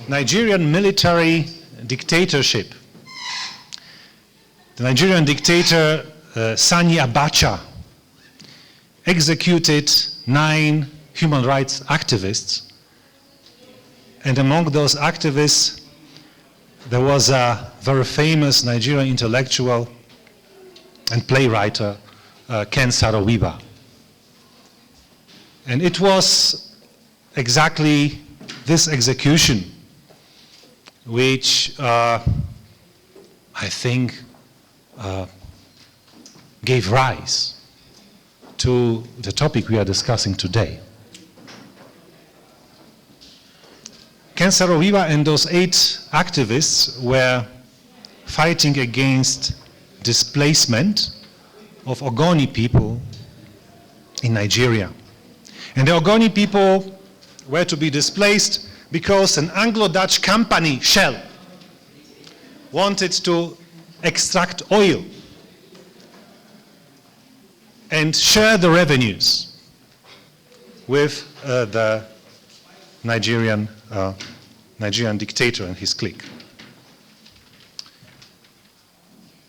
Nigerian military dictatorship. The Nigerian dictator Sani Abacha executed 9 human rights activists, and among those activists there was a very famous Nigerian intellectual and playwright, Ken Saro-Wiwa. And it was exactly this execution which I think gave rise to the topic we are discussing today. Ken Saro-Wiwa and those 8 activists were fighting against displacement of Ogoni people in Nigeria. And the Ogoni people were to be displaced because an Anglo-Dutch company, Shell, wanted to extract oil and share the revenues with the Nigerian dictator and his clique.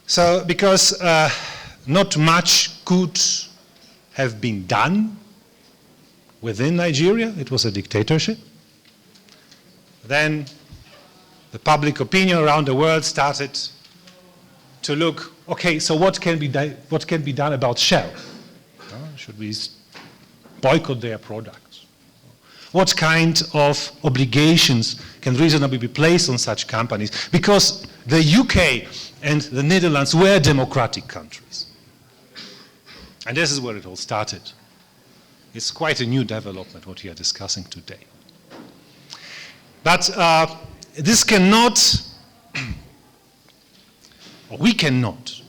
So, because not much could have been done within Nigeria, it was a dictatorship, then the public opinion around the world started to look, okay, so what can be done about Shell? Should we boycott their products? What kind of obligations can reasonably be placed on such companies? Because the UK and the Netherlands were democratic countries. And this is where it all started. It's quite a new development, what we are discussing today. But this cannot, or we cannot,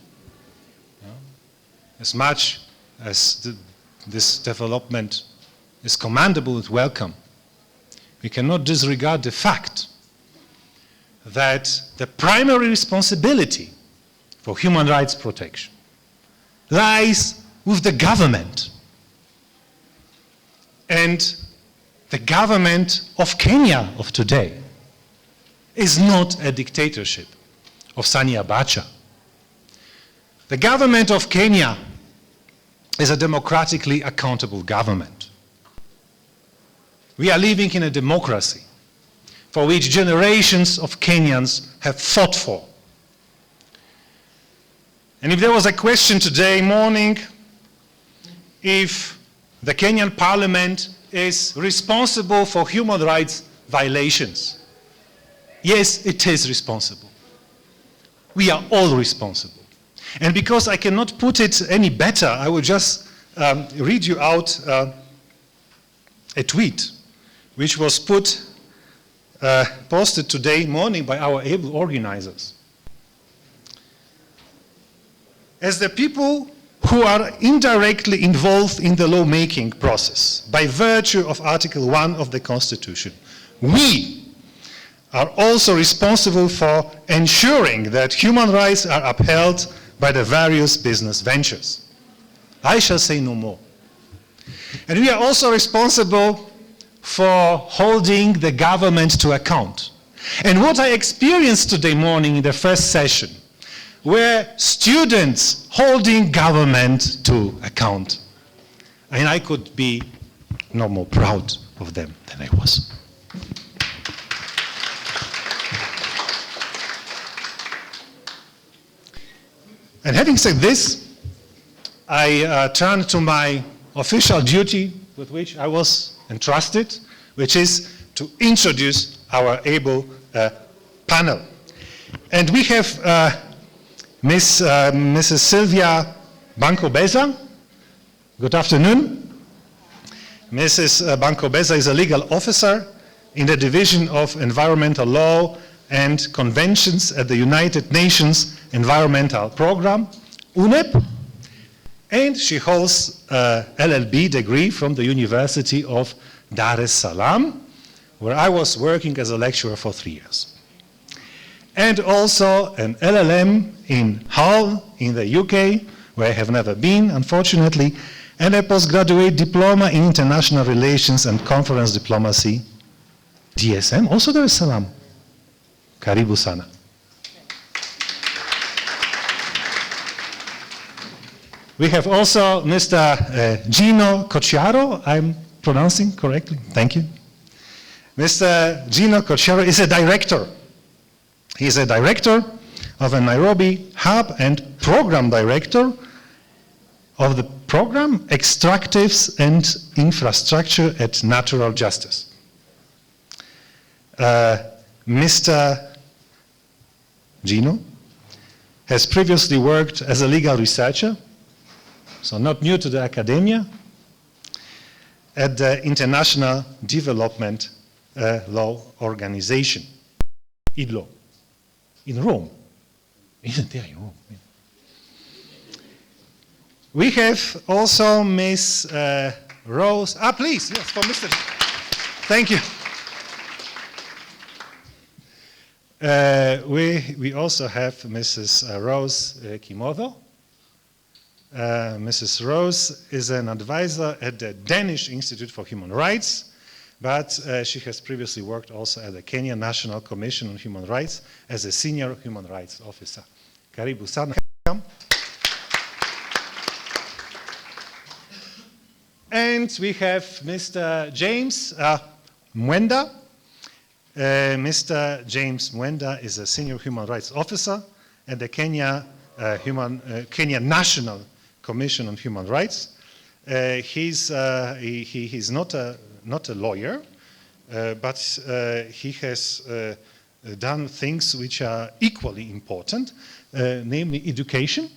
as much as this development is commendable and welcome, we cannot disregard the fact that the primary responsibility for human rights protection lies with the government. And the government of Kenya of today is not a dictatorship of Sani Abacha. The government of Kenya is a democratically accountable government. We are living in a democracy for which generations of Kenyans have fought for. And if there was a question today morning, if the Kenyan parliament is responsible for human rights violations, yes, it is responsible. We are all responsible. And because I cannot put it any better, I will just read you out a tweet which was posted today morning by our able organizers. As the people who are indirectly involved in the lawmaking process by virtue of Article 1 of the Constitution, we are also responsible for ensuring that human rights are upheld by the various business ventures. I shall say no more. And we are also responsible for holding the government to account. And what I experienced today morning in the first session were students holding government to account. And I could be no more proud of them than I was. And having said this, I turn to my official duty with which I was entrusted, which is to introduce our able panel. And we have Mrs. Sylvia Banco-Beza. Good afternoon. Mrs. Banco-Beza is a legal officer in the Division of Environmental Law and Conventions at the United Nations Environmental Program, UNEP, and she holds a LLB degree from the University of Dar es Salaam, where I was working as a lecturer for 3 years. And also an LLM in Hull, in the UK, where I have never been, unfortunately, and a postgraduate diploma in international relations and conference diplomacy, DSM, also Dar es Salaam. Karibu sana. We have also Mr. Gino Cocciaro. I'm pronouncing correctly. Thank you. Mr. Gino Cocciaro is a director. He is a director of a Nairobi hub and program director of the program Extractives and Infrastructure at Natural Justice. Mr. Gino has previously worked as a legal researcher, so not new to the academia, at the International Development Law Organization, IDLO, in Rome. Isn't there in Rome? Yeah. We have also Miss Rose. Please, yes, for Mr. Thank you. We also have Mrs. Rose Kimodo. Mrs. Rose is an advisor at the Danish Institute for Human Rights, but she has previously worked also at the Kenyan National Commission on Human Rights as a senior human rights officer. Karibu sana. And we have Mr. James Mwenda. Mr. James Mwenda is a senior human rights officer at the Kenya National Commission on Human Rights. He's not a lawyer, but he has done things which are equally important, namely education,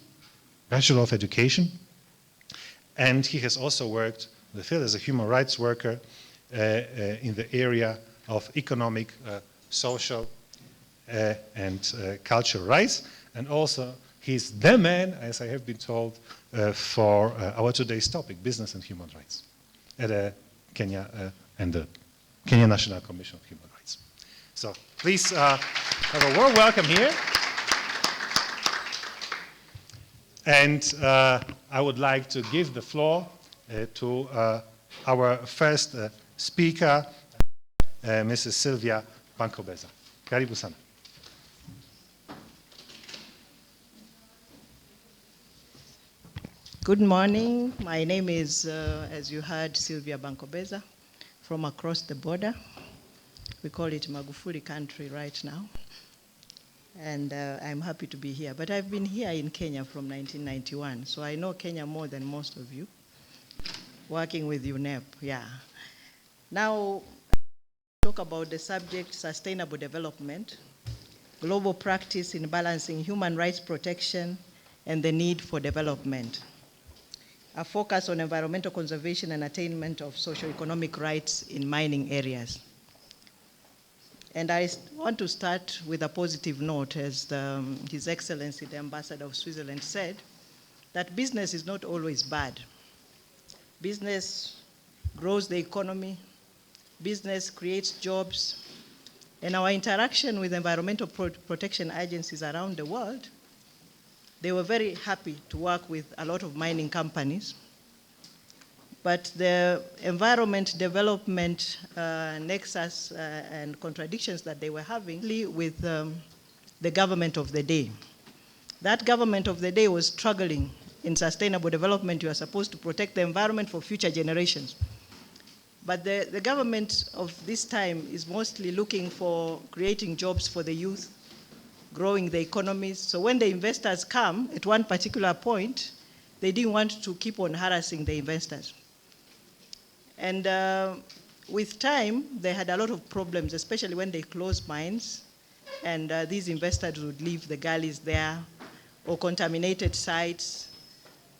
Bachelor of Education, and he has also worked in the field as a human rights worker in the area of economic, social, and cultural rights. And also, he's the man, as I have been told, for our today's topic, business and human rights, at Kenya and the Kenya National Commission of Human Rights. So please have a warm welcome here. And I would like to give the floor to our first speaker, Mrs. Sylvia Bankobeza. Karibu sana. Good morning. My name is, as you heard, Sylvia Bankobeza from across the border. We call it Magufuli country right now. And I'm happy to be here. But I've been here in Kenya from 1991, so I know Kenya more than most of you, working with UNEP, yeah. Now, talk about the subject, sustainable development, global practice in balancing human rights protection and the need for development. A focus on environmental conservation and attainment of socio-economic rights in mining areas. And I want to start with a positive note, as His Excellency, the Ambassador of Switzerland, said, that business is not always bad. Business grows the economy, business creates jobs, and our interaction with environmental protection agencies around the world, they were very happy to work with a lot of mining companies. But the environment development nexus and contradictions that they were having with the government of the day. That government of the day was struggling in sustainable development. You are supposed to protect the environment for future generations. But the government of this time is mostly looking for creating jobs for the youth, growing the economies. So when the investors come at one particular point, they didn't want to keep on harassing the investors. And with time, they had a lot of problems, especially when they closed mines, and these investors would leave the gullies there or contaminated sites.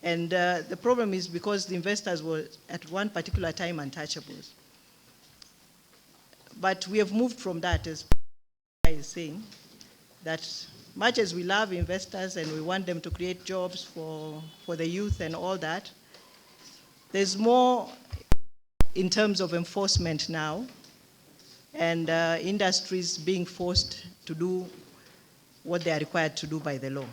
And the problem is because the investors were at one particular time untouchables. But we have moved from that, as I is saying, that much as we love investors and we want them to create jobs for the youth and all that, there's more in terms of enforcement now, and industries being forced to do what they are required to do by the law.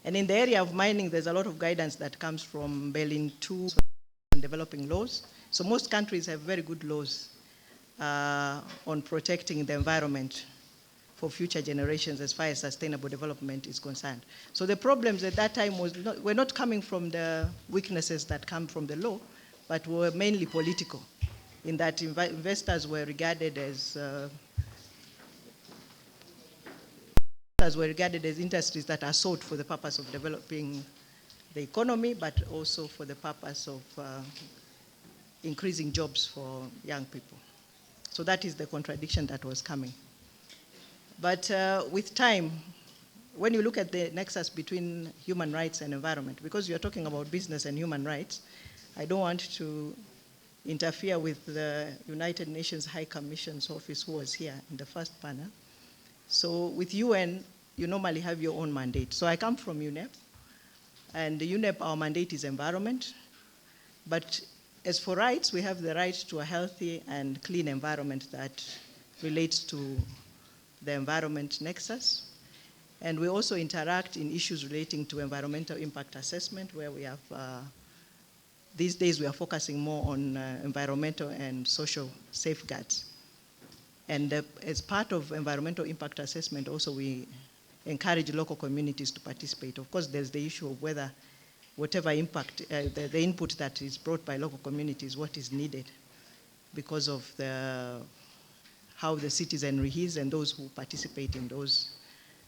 And in the area of mining, there's a lot of guidance that comes from Berlin II on developing laws. So most countries have very good laws on protecting the environment for future generations as far as sustainable development is concerned. So the problems at that time were not coming from the weaknesses that come from the law, but were mainly political, in that investors were regarded as industries that are sought for the purpose of developing the economy, but also for the purpose of increasing jobs for young people. So that is the contradiction that was coming. But with time, when you look at the nexus between human rights and environment, because you're talking about business and human rights, I don't want to interfere with the United Nations High Commission's office, who was here in the first panel. So with UN, you normally have your own mandate. So I come from UNEP, and the UNEP, our mandate is environment. But as for rights, we have the right to a healthy and clean environment that relates to the environment nexus. And we also interact in issues relating to environmental impact assessment, where we have, these days we are focusing more on environmental and social safeguards. And as part of environmental impact assessment, also we encourage local communities to participate. Of course, there's the issue of whether whatever impact, the input that is brought by local communities, what is needed because of how the citizenry is and those who participate in those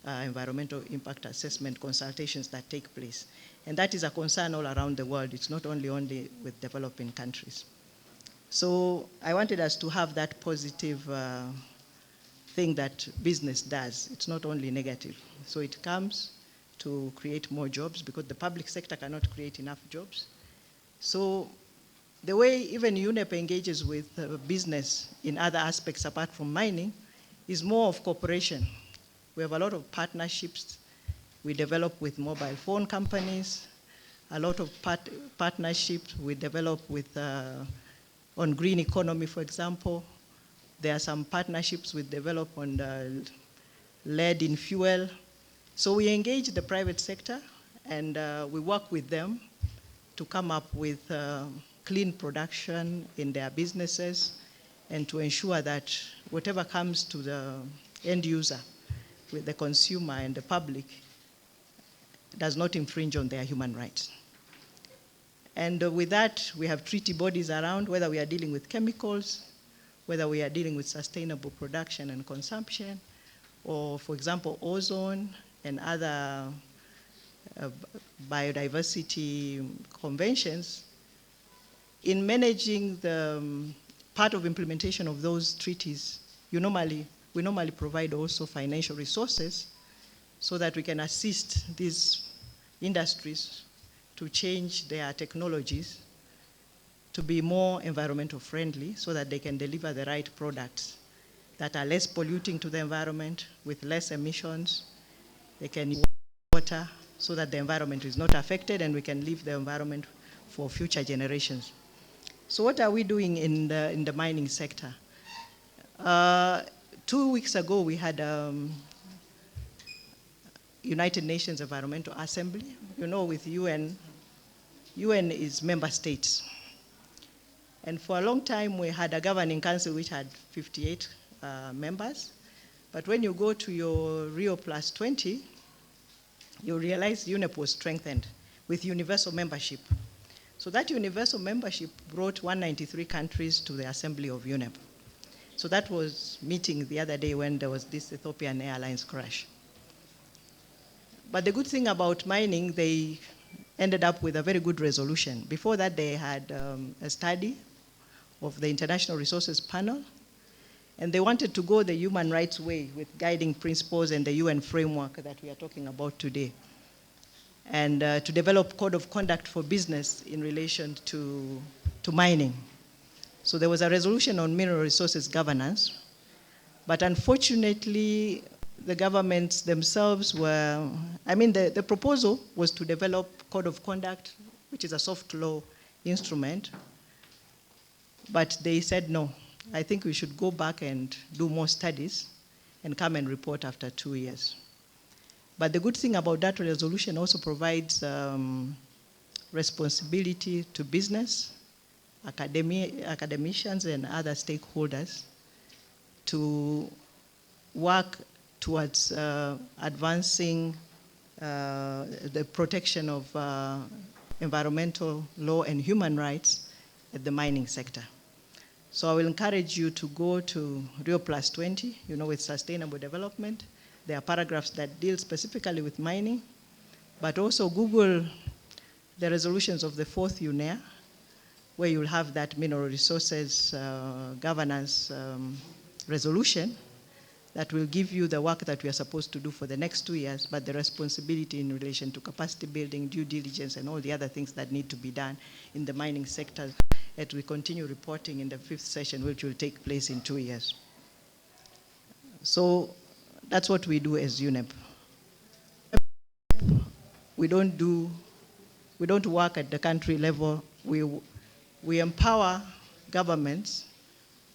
environmental impact assessment consultations that take place. And that is a concern all around the world. It's not only with developing countries. So I wanted us to have that positive thing that business does. It's not only negative. So it comes to create more jobs, because the public sector cannot create enough jobs. So the way even UNEP engages with business in other aspects apart from mining is more of cooperation. We have a lot of partnerships we develop with mobile phone companies, a lot of partnerships we develop with on green economy, for example. There are some partnerships we develop on lead in fuel. So we engage the private sector, and we work with them to come up with clean production in their businesses, and to ensure that whatever comes to the end user, with the consumer and the public, does not infringe on their human rights. And with that, we have treaty bodies around, whether we are dealing with chemicals, whether we are dealing with sustainable production and consumption, or, for example, ozone and other biodiversity conventions. In managing the part of implementation of those treaties, we normally provide also financial resources so that we can assist these industries to change their technologies to be more environmental friendly, so that they can deliver the right products that are less polluting to the environment, with less emissions. They can use water so that the environment is not affected, and we can leave the environment for future generations. So what are we doing in the mining sector? 2 weeks ago, we had United Nations Environmental Assembly. You know, with UN is member states. And for a long time, we had a governing council which had 58 members. But when you go to your Rio Plus 20, you realize UNEP was strengthened with universal membership. So that universal membership brought 193 countries to the assembly of UNEP. So that was meeting the other day when there was this Ethiopian Airlines crash. But the good thing about mining, they ended up with a very good resolution. Before that, they had a study of the International Resources Panel, and they wanted to go the human rights way with guiding principles and the UN framework that we are talking about today, and to develop code of conduct for business in relation to mining. So there was a resolution on mineral resources governance, but unfortunately, the governments themselves were, the proposal was to develop code of conduct, which is a soft law instrument, but they said no. I think we should go back and do more studies and come and report after 2 years. But the good thing about that resolution also provides responsibility to business, academicians and other stakeholders to work towards advancing the protection of environmental law and human rights at the mining sector. So I will encourage you to go to Rio Plus 20, with sustainable development. There are paragraphs that deal specifically with mining, but also Google the resolutions of the 4th UNEA, where you'll have that mineral resources governance resolution that will give you the work that we are supposed to do for the next 2 years, but the responsibility in relation to capacity building, due diligence, and all the other things that need to be done in the mining sector. And we continue reporting in the 5th session, which will take place in 2 years. So that's what we do as UNEP. We don't work at the country level. We empower governments.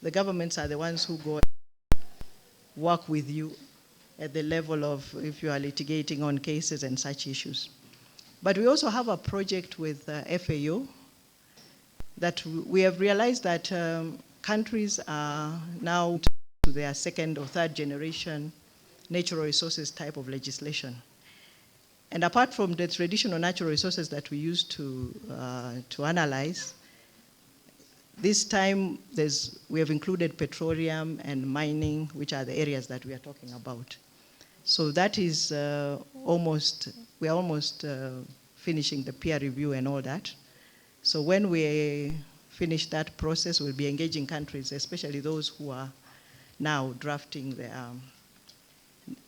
The governments are the ones who go work with you at the level of if you are litigating on cases and such issues. But we also have a project with FAO that we have realized that countries are now to their 2nd or 3rd generation natural resources type of legislation. And apart from the traditional natural resources that we used to analyze, this time we have included petroleum and mining, which are the areas that we are talking about. So that is we are almost finishing the peer review and all that. So when we finish that process, we'll be engaging countries, especially those who are now drafting the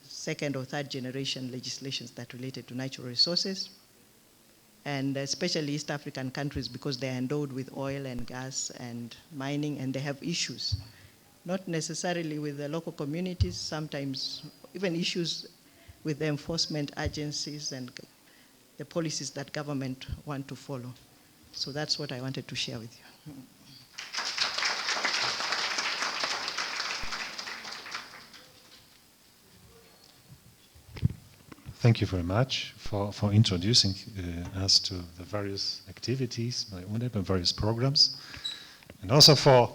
2nd or 3rd generation legislations that related to natural resources, and especially East African countries, because they are endowed with oil and gas and mining, and they have issues, not necessarily with the local communities, sometimes even issues with the enforcement agencies and the policies that government want to follow. So that's what I wanted to share with you. Thank you very much for introducing us to the various activities by UNEP and various programs, and also for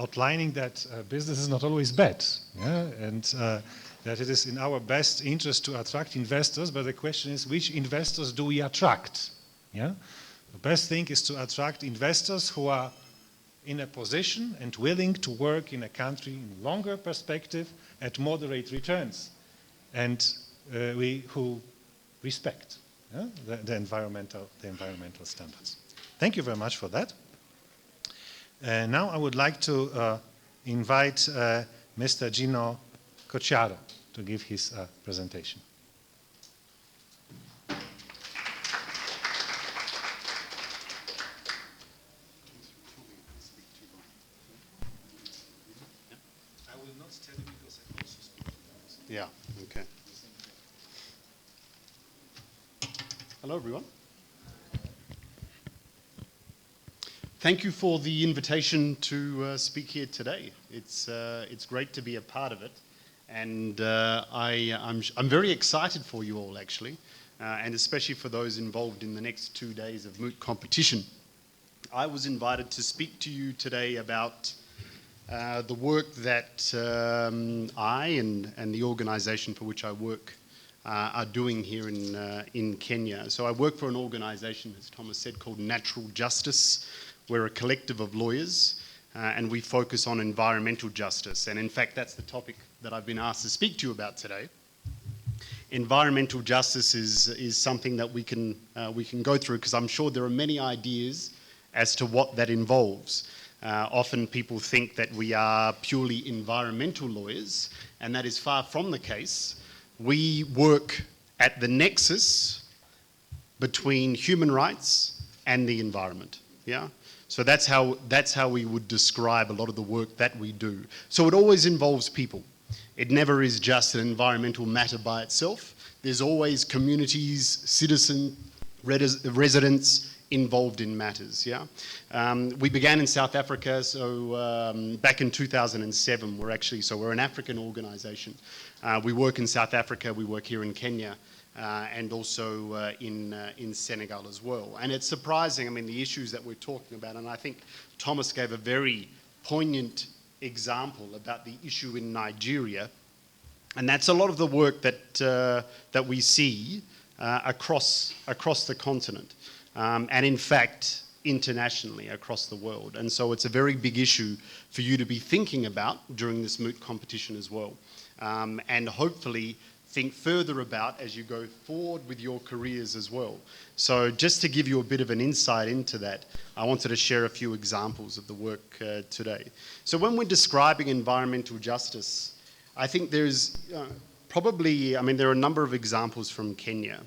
outlining that business is not always bad, and that it is in our best interest to attract investors, but the question is, which investors do we attract? Yeah? The best thing is to attract investors who are in a position and willing to work in a country in longer perspective at moderate returns, and who respect the environmental standards. Thank you very much for that. Now I would like to invite Mr. Gino Cocciaro to give his presentation. I will not tell you because I also speak. Yeah, okay. Hello, everyone. Thank you for the invitation to speak here today. It's great to be a part of it, and I'm very excited for you all, actually, and especially for those involved in the next 2 days of Moot competition. I was invited to speak to you today about the work that I and the organisation for which I work are doing here in Kenya. So I work for an organisation, as Thomas said, called Natural Justice. We're a collective of lawyers, and we focus on environmental justice. And in fact, that's the topic that I've been asked to speak to you about today. Environmental justice is something that we can go through, because I'm sure there are many ideas as to what that involves. Often people think that we are purely environmental lawyers, and that is far from the case. We work at the nexus between human rights and the environment. Yeah? So that's how we would describe a lot of the work that we do. So it always involves people. It never is just an environmental matter by itself. There's always communities, citizens, residents involved in matters. Yeah, we began in South Africa, so back in 2007. We're an African organisation. We work in South Africa. We work here in Kenya. And also in Senegal as well. And it's surprising, I mean, the issues that we're talking about, and I think Thomas gave a very poignant example about the issue in Nigeria. And that's a lot of the work that we see across the continent, and in fact, internationally across the world. And so it's a very big issue for you to be thinking about during this Moot competition as well. And hopefully think further about as you go forward with your careers as well. So just to give you a bit of an insight into that, I wanted to share a few examples of the work today. So when we're describing environmental justice, I think there's probably, I mean, there are a number of examples from Kenya,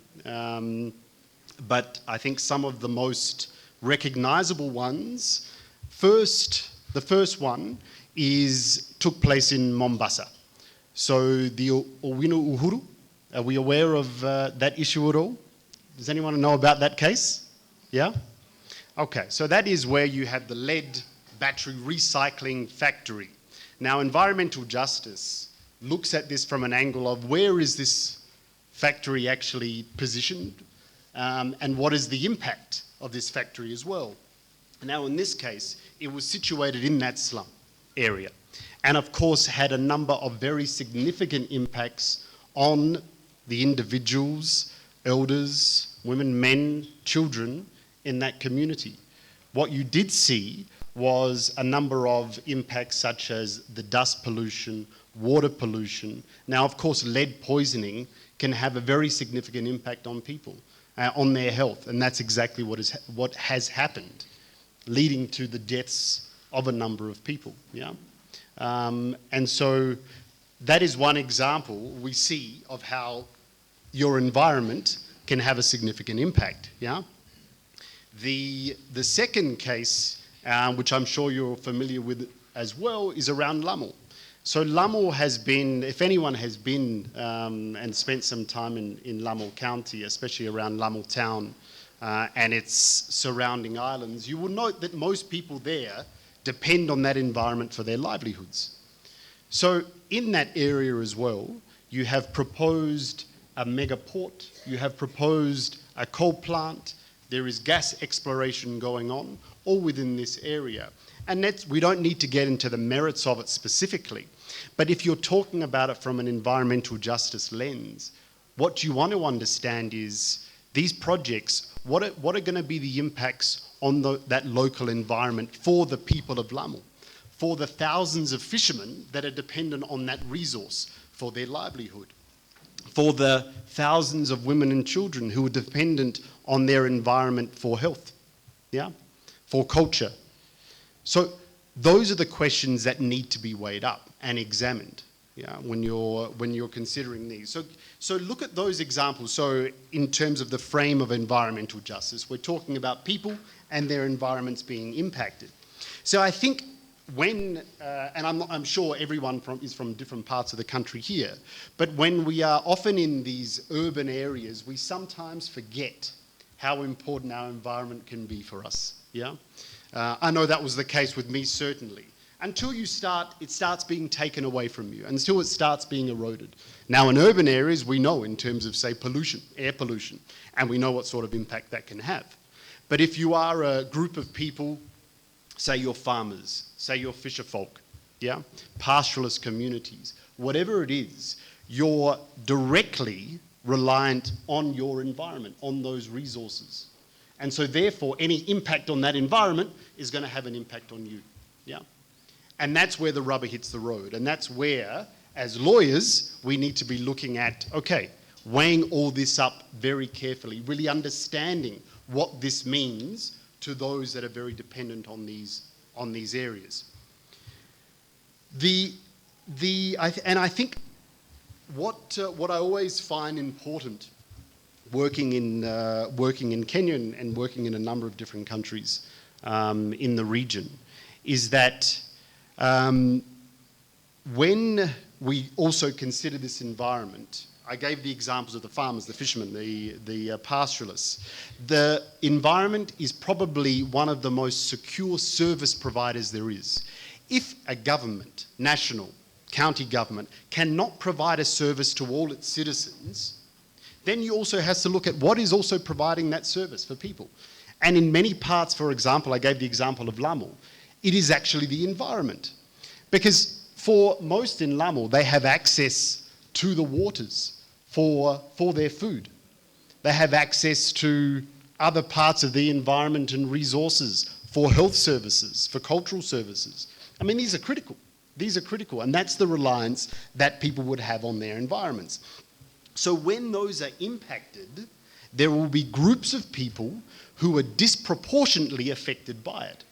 but I think some of the most recognizable ones, the first one took place in Mombasa. So the Owino Uhuru, are we aware of that issue at all? Does anyone know about that case? Yeah? Okay, so that is where you have the lead battery recycling factory. Now, environmental justice looks at this from an angle of where is this factory actually positioned, and what is the impact of this factory as well. Now, in this case, it was situated in that slum area, and of course had a number of very significant impacts on the individuals, elders, women, men, children in that community. What you did see was a number of impacts such as the dust pollution, water pollution. Now, of course, lead poisoning can have a very significant impact on people, on their health, and that's exactly what has happened, leading to the deaths of a number of people. Yeah, and so that is one example we see of how your environment can have a significant impact. Yeah, the second case, which I'm sure you're familiar with as well, is around Lamu. So Lamu has been, if anyone has been and spent some time in Lamu County, especially around Lamu Town and its surrounding islands, you will note that most people there depend on that environment for their livelihoods. So in that area as well, you have proposed a mega port, you have proposed a coal plant, there is gas exploration going on, all within this area. And we don't need to get into the merits of it specifically, but if you're talking about it from an environmental justice lens, what you want to understand is these projects, what are going to be the impacts on that local environment for the people of Lamu, for the thousands of fishermen that are dependent on that resource for their livelihood, for the thousands of women and children who are dependent on their environment for health, yeah, for culture. So those are the questions that need to be weighed up and examined, yeah, when you're considering these. So look at those examples. So in terms of the frame of environmental justice, we're talking about people and their environments being impacted. So I think when, and I'm sure everyone is from different parts of the country here, but when we are often in these urban areas, we sometimes forget how important our environment can be for us, yeah? I know that was the case with me, certainly. Until it starts being taken away from you, until it starts being eroded. Now, in urban areas, we know in terms of, say, pollution, air pollution, and we know what sort of impact that can have. But if you are a group of people, say you're farmers, say you're fisher folk, yeah, pastoralist communities, whatever it is, you're directly reliant on your environment, on those resources. And so therefore, any impact on that environment is going to have an impact on you. Yeah? And that's where the rubber hits the road. And that's where, as lawyers, we need to be looking at, okay, weighing all this up very carefully, really understanding what this means to those that are very dependent on these areas. And I think what I always find important working in Kenya and working in a number of different countries in the region is that when we also consider this environment, I gave the examples of the farmers, the fishermen, the pastoralists. The environment is probably one of the most secure service providers there is. If a government, national, county government, cannot provide a service to all its citizens, then you also have to look at what is also providing that service for people. And in many parts, for example, I gave the example of Lamu, it is actually the environment. Because for most in Lamu, they have access to the waters for their food. They have access to other parts of the environment and resources for health services, for cultural services. I mean, these are critical. These are critical, and that's the reliance that people would have on their environments. So when those are impacted, there will be groups of people who are disproportionately affected by it.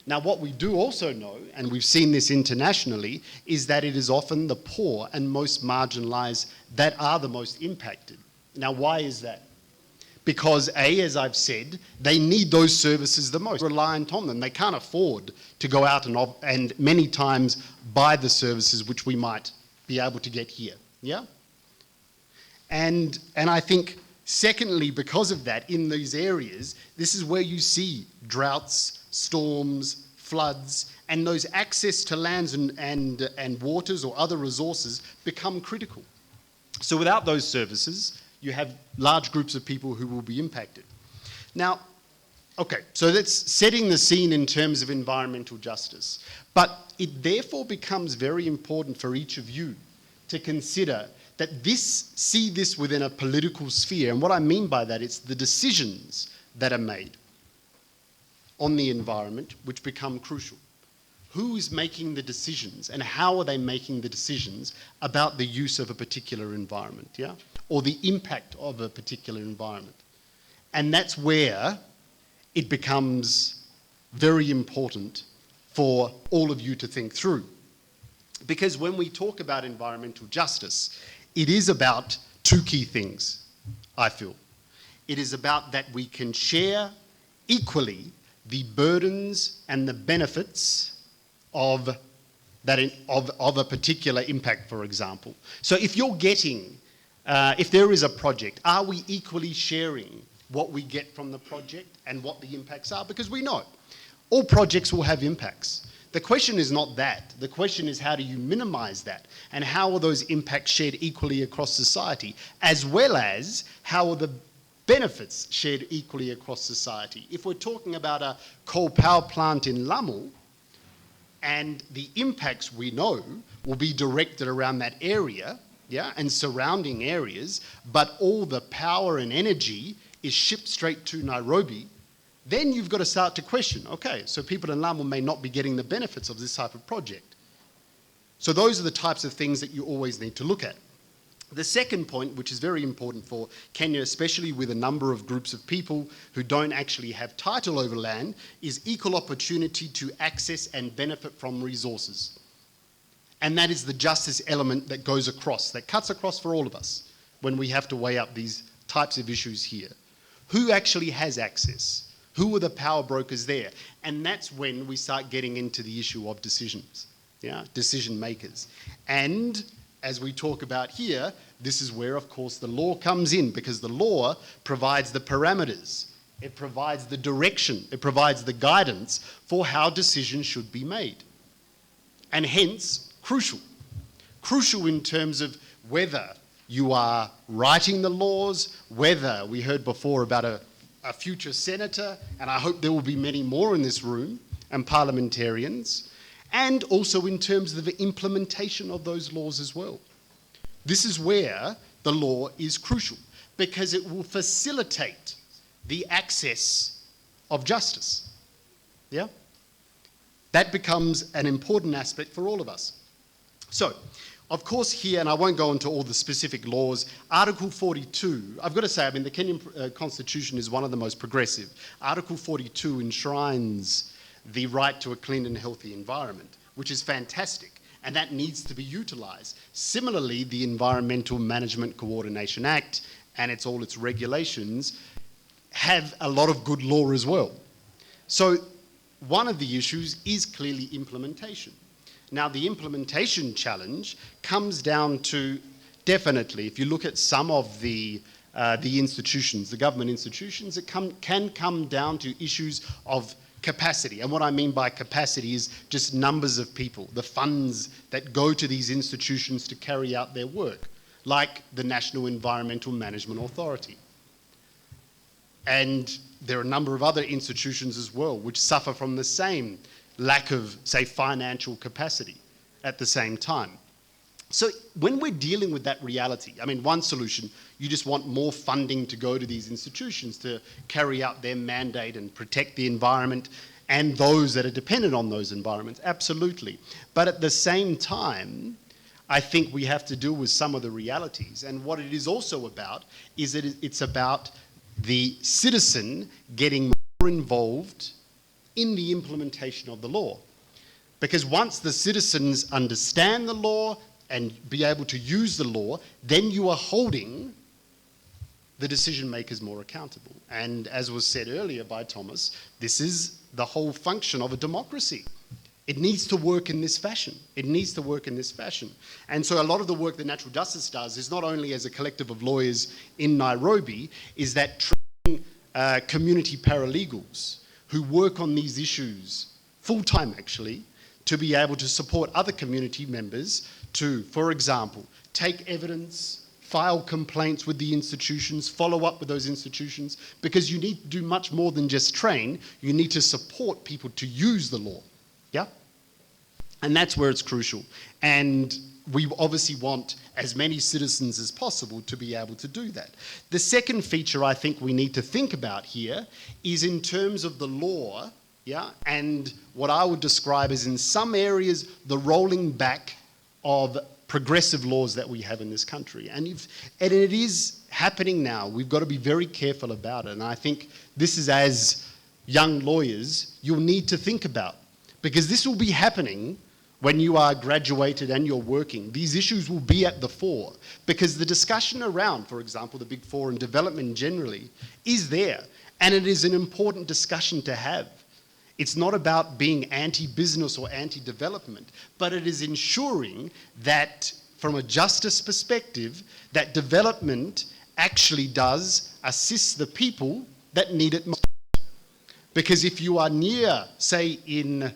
Now, what we do also know, and we've seen this internationally, is that it is often the poor and most marginalised that are the most impacted. Now, why is that? Because A, as I've said, they need those services the most, reliant on them. They can't afford to go out and many times buy the services which we might be able to get here, yeah? And I think, secondly, because of that, in these areas, this is where you see droughts, storms, floods, and those access to lands and waters or other resources become critical. So without those services, you have large groups of people who will be impacted. Now, okay, so that's setting the scene in terms of environmental justice. But it therefore becomes very important for each of you to consider that see this within a political sphere. And what I mean by that, it's the decisions that are made on the environment which become crucial. Who is making the decisions and how are they making the decisions about the use of a particular environment, yeah? Or the impact of a particular environment. And that's where it becomes very important for all of you to think through. Because when we talk about environmental justice, it is about two key things, I feel. It is about that we can share equally the burdens and the benefits of a particular impact, for example. So if you're getting, if there is a project, are we equally sharing what we get from the project and what the impacts are? Because we know all projects will have impacts. The question is not that. The question is, how do you minimize that? And how are those impacts shared equally across society? As well as, how are the benefits shared equally across society? If we're talking about a coal power plant in Lamu, and the impacts we know will be directed around that area, yeah, and surrounding areas, but all the power and energy is shipped straight to Nairobi, then you've got to start to question, okay, so people in Lamu may not be getting the benefits of this type of project. So those are the types of things that you always need to look at. The second point, which is very important for Kenya, especially with a number of groups of people who don't actually have title over land, is equal opportunity to access and benefit from resources. And that is the justice element that goes across, that cuts across for all of us when we have to weigh up these types of issues here. Who actually has access? Who are the power brokers there? And that's when we start getting into the issue of decisions, yeah, decision makers. And as we talk about here, this is where, of course, the law comes in, because the law provides the parameters, it provides the direction, it provides the guidance for how decisions should be made. And hence, crucial. Crucial in terms of whether you are writing the laws, whether we heard before about a future senator, and I hope there will be many more in this room, and parliamentarians, and also in terms of the implementation of those laws as well. This is where the law is crucial, because it will facilitate the access of justice. Yeah? That becomes an important aspect for all of us. So, of course here, and I won't go into all the specific laws, Article 42, I've got to say, I mean, the Kenyan Constitution is one of the most progressive. Article 42 enshrines the right to a clean and healthy environment, which is fantastic, and that needs to be utilised. Similarly, the Environmental Management Coordination Act and all its regulations have a lot of good law as well. So one of the issues is clearly implementation. Now, the implementation challenge comes down to, definitely, if you look at some of the institutions, the government institutions, it can come down to issues of capacity. And what I mean by capacity is just numbers of people, the funds that go to these institutions to carry out their work, like the National Environmental Management Authority. And there are a number of other institutions as well which suffer from the same lack of, say, financial capacity at the same time. So when we're dealing with that reality, I mean, one solution, you just want more funding to go to these institutions to carry out their mandate and protect the environment and those that are dependent on those environments, absolutely. But at the same time, I think we have to deal with some of the realities. And what it is also about is that it's about the citizen getting more involved in the implementation of the law. Because once the citizens understand the law and be able to use the law, then you are holding the decision makers more accountable. And as was said earlier by Thomas, this is the whole function of a democracy. It needs to work in this fashion. It needs to work in this fashion. And so a lot of the work that Natural Justice does is not only as a collective of lawyers in Nairobi, is that training community paralegals who work on these issues full-time actually, to be able to support other community members to, for example, take evidence, file complaints with the institutions, follow up with those institutions, because you need to do much more than just train. You need to support people to use the law, yeah? And that's where it's crucial. And we obviously want as many citizens as possible to be able to do that. The second feature I think we need to think about here is in terms of the law, yeah, and what I would describe as in some areas, the rolling back of progressive laws that we have in this country. And it is happening now. We've got to be very careful about it. And I think this is, as young lawyers, you'll need to think about. Because this will be happening when you are graduated and you're working. These issues will be at the fore. Because the discussion around, for example, the Big Four and development generally, is there. And it is an important discussion to have. It's not about being anti-business or anti-development, but it is ensuring that, from a justice perspective, that development actually does assist the people that need it most. Because if you are near, say, in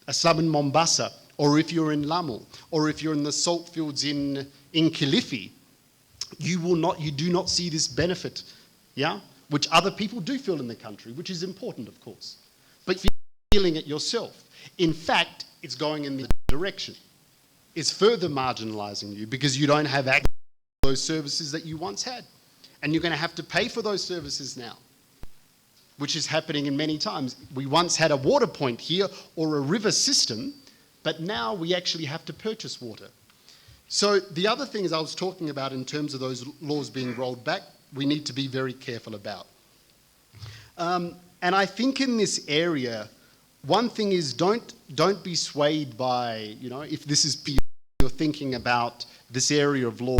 a slum in Mombasa, or if you're in Lamu, or if you're in the salt fields in Kilifi, you do not see this benefit, yeah, which other people do feel in the country, which is important, of course. But you're feeling it yourself. In fact, it's going in the direction. It's further marginalizing you because you don't have access to those services that you once had. And you're going to have to pay for those services now, which is happening in many times. We once had a water point here or a river system, but now we actually have to purchase water. So the other things I was talking about in terms of those laws being rolled back, we need to be very careful about. And I think in this area, one thing is don't be swayed by, if this is you're thinking about this area of law,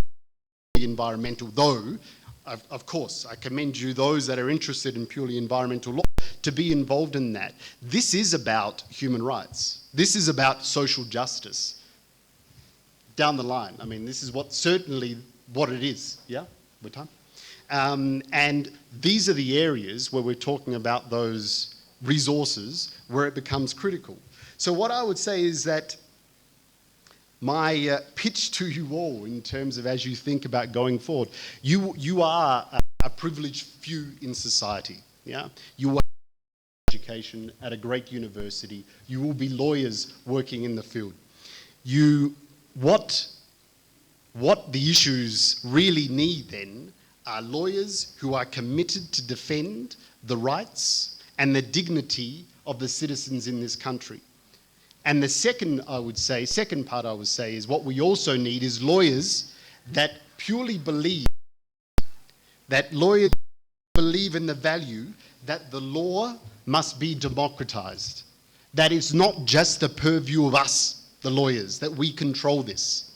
environmental, though, of course, I commend you, those that are interested in purely environmental law, to be involved in that. This is about human rights. This is about social justice. Down the line, I mean, this is certainly what it is. Yeah? With time? And these are the areas where we're talking about those resources where it becomes critical. So what I would say is that my pitch to you all in terms of as you think about going forward, you are a privileged few in society. Yeah? You are education at a great university. You will be lawyers working in the field. What the issues really need then are lawyers who are committed to defend the rights and the dignity of the citizens in this country. And the second part I would say is what we also need is lawyers that purely believe in the value that the law must be democratized. That it's not just the purview of us, the lawyers, that we control this,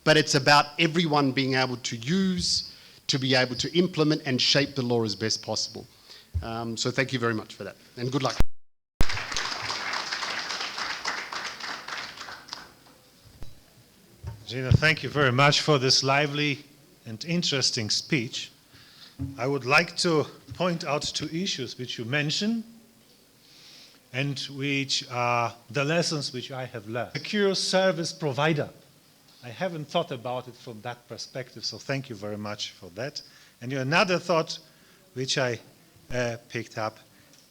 but it's about everyone being able to use, to be able to implement and shape the law as best possible. So thank you very much for that, and good luck. Gina, thank you very much for this lively and interesting speech. I would like to point out two issues which you mentioned and which are the lessons which I have learned. Secure service provider. I haven't thought about it from that perspective, so thank you very much for that. And another thought which I picked up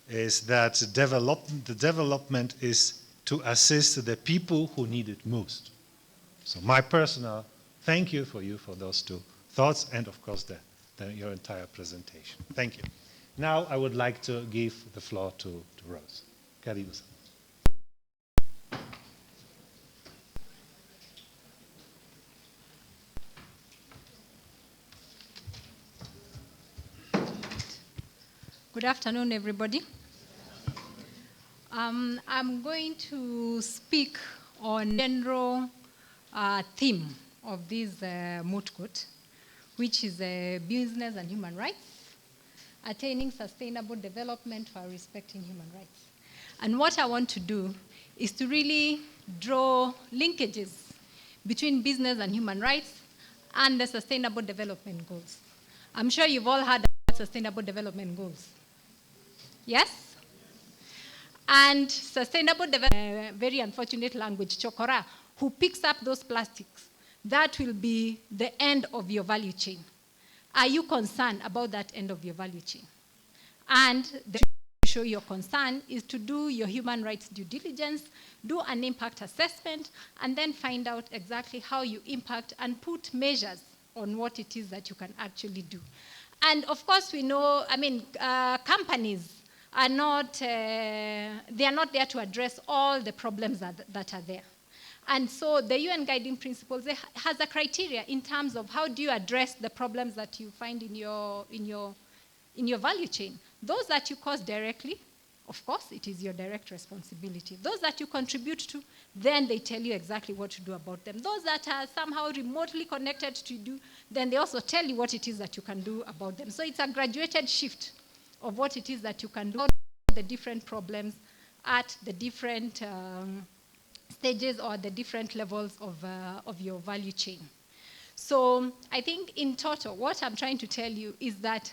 is that the development is to assist the people who need it most. So my personal thank you for those two thoughts and, of course, your entire presentation. Thank you. Now I would like to give the floor to Rose. Karibu. Good afternoon, everybody. I'm going to speak on general theme of this moot court, which is business and human rights, attaining sustainable development while respecting human rights. And what I want to do is to really draw linkages between business and human rights and the sustainable development goals. I'm sure you've all heard about sustainable development goals. Yes? And sustainable development, very unfortunate language, chokora, who picks up those plastics, that will be the end of your value chain. Are you concerned about that end of your value chain? And the way to show your concern is to do your human rights due diligence, do an impact assessment, and then find out exactly how you impact and put measures on what it is that you can actually do. And of course, we know, companies are not, they are not there to address all the problems that are there. And so the UN Guiding Principles has a criteria in terms of how do you address the problems that you find in your value chain. Those that you cause directly, of course, it is your direct responsibility. Those that you contribute to, then they tell you exactly what to do about them. Those that are somehow remotely connected to you, then they also tell you what it is that you can do about them. So it's a graduated shift of what it is that you can do, the different problems at the different stages or the different levels of your value chain. So I think in total, what I'm trying to tell you is that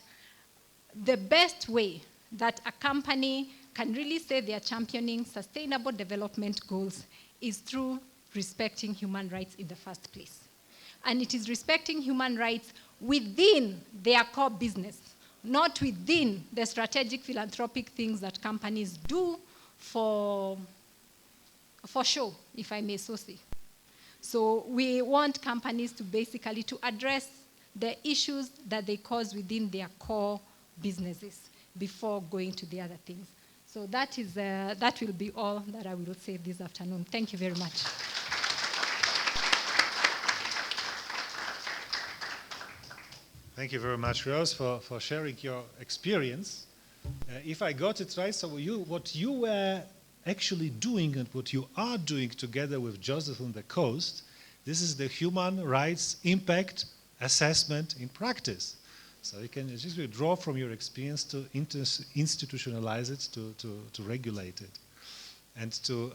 the best way that a company can really say they are championing sustainable development goals is through respecting human rights in the first place. And it is respecting human rights within their core business, not within the strategic philanthropic things that companies do for show, if I may so say. So we want companies to basically to address the issues that they cause within their core businesses before going to the other things. So that will be all that I will say this afternoon. Thank you very much. Thank you very much, Rose, for sharing your experience. If I got it right, so what you were actually doing and what you are doing together with Joseph on the coast, this is the human rights impact assessment in practice. So you can just draw from your experience to institutionalize it, to regulate it, and to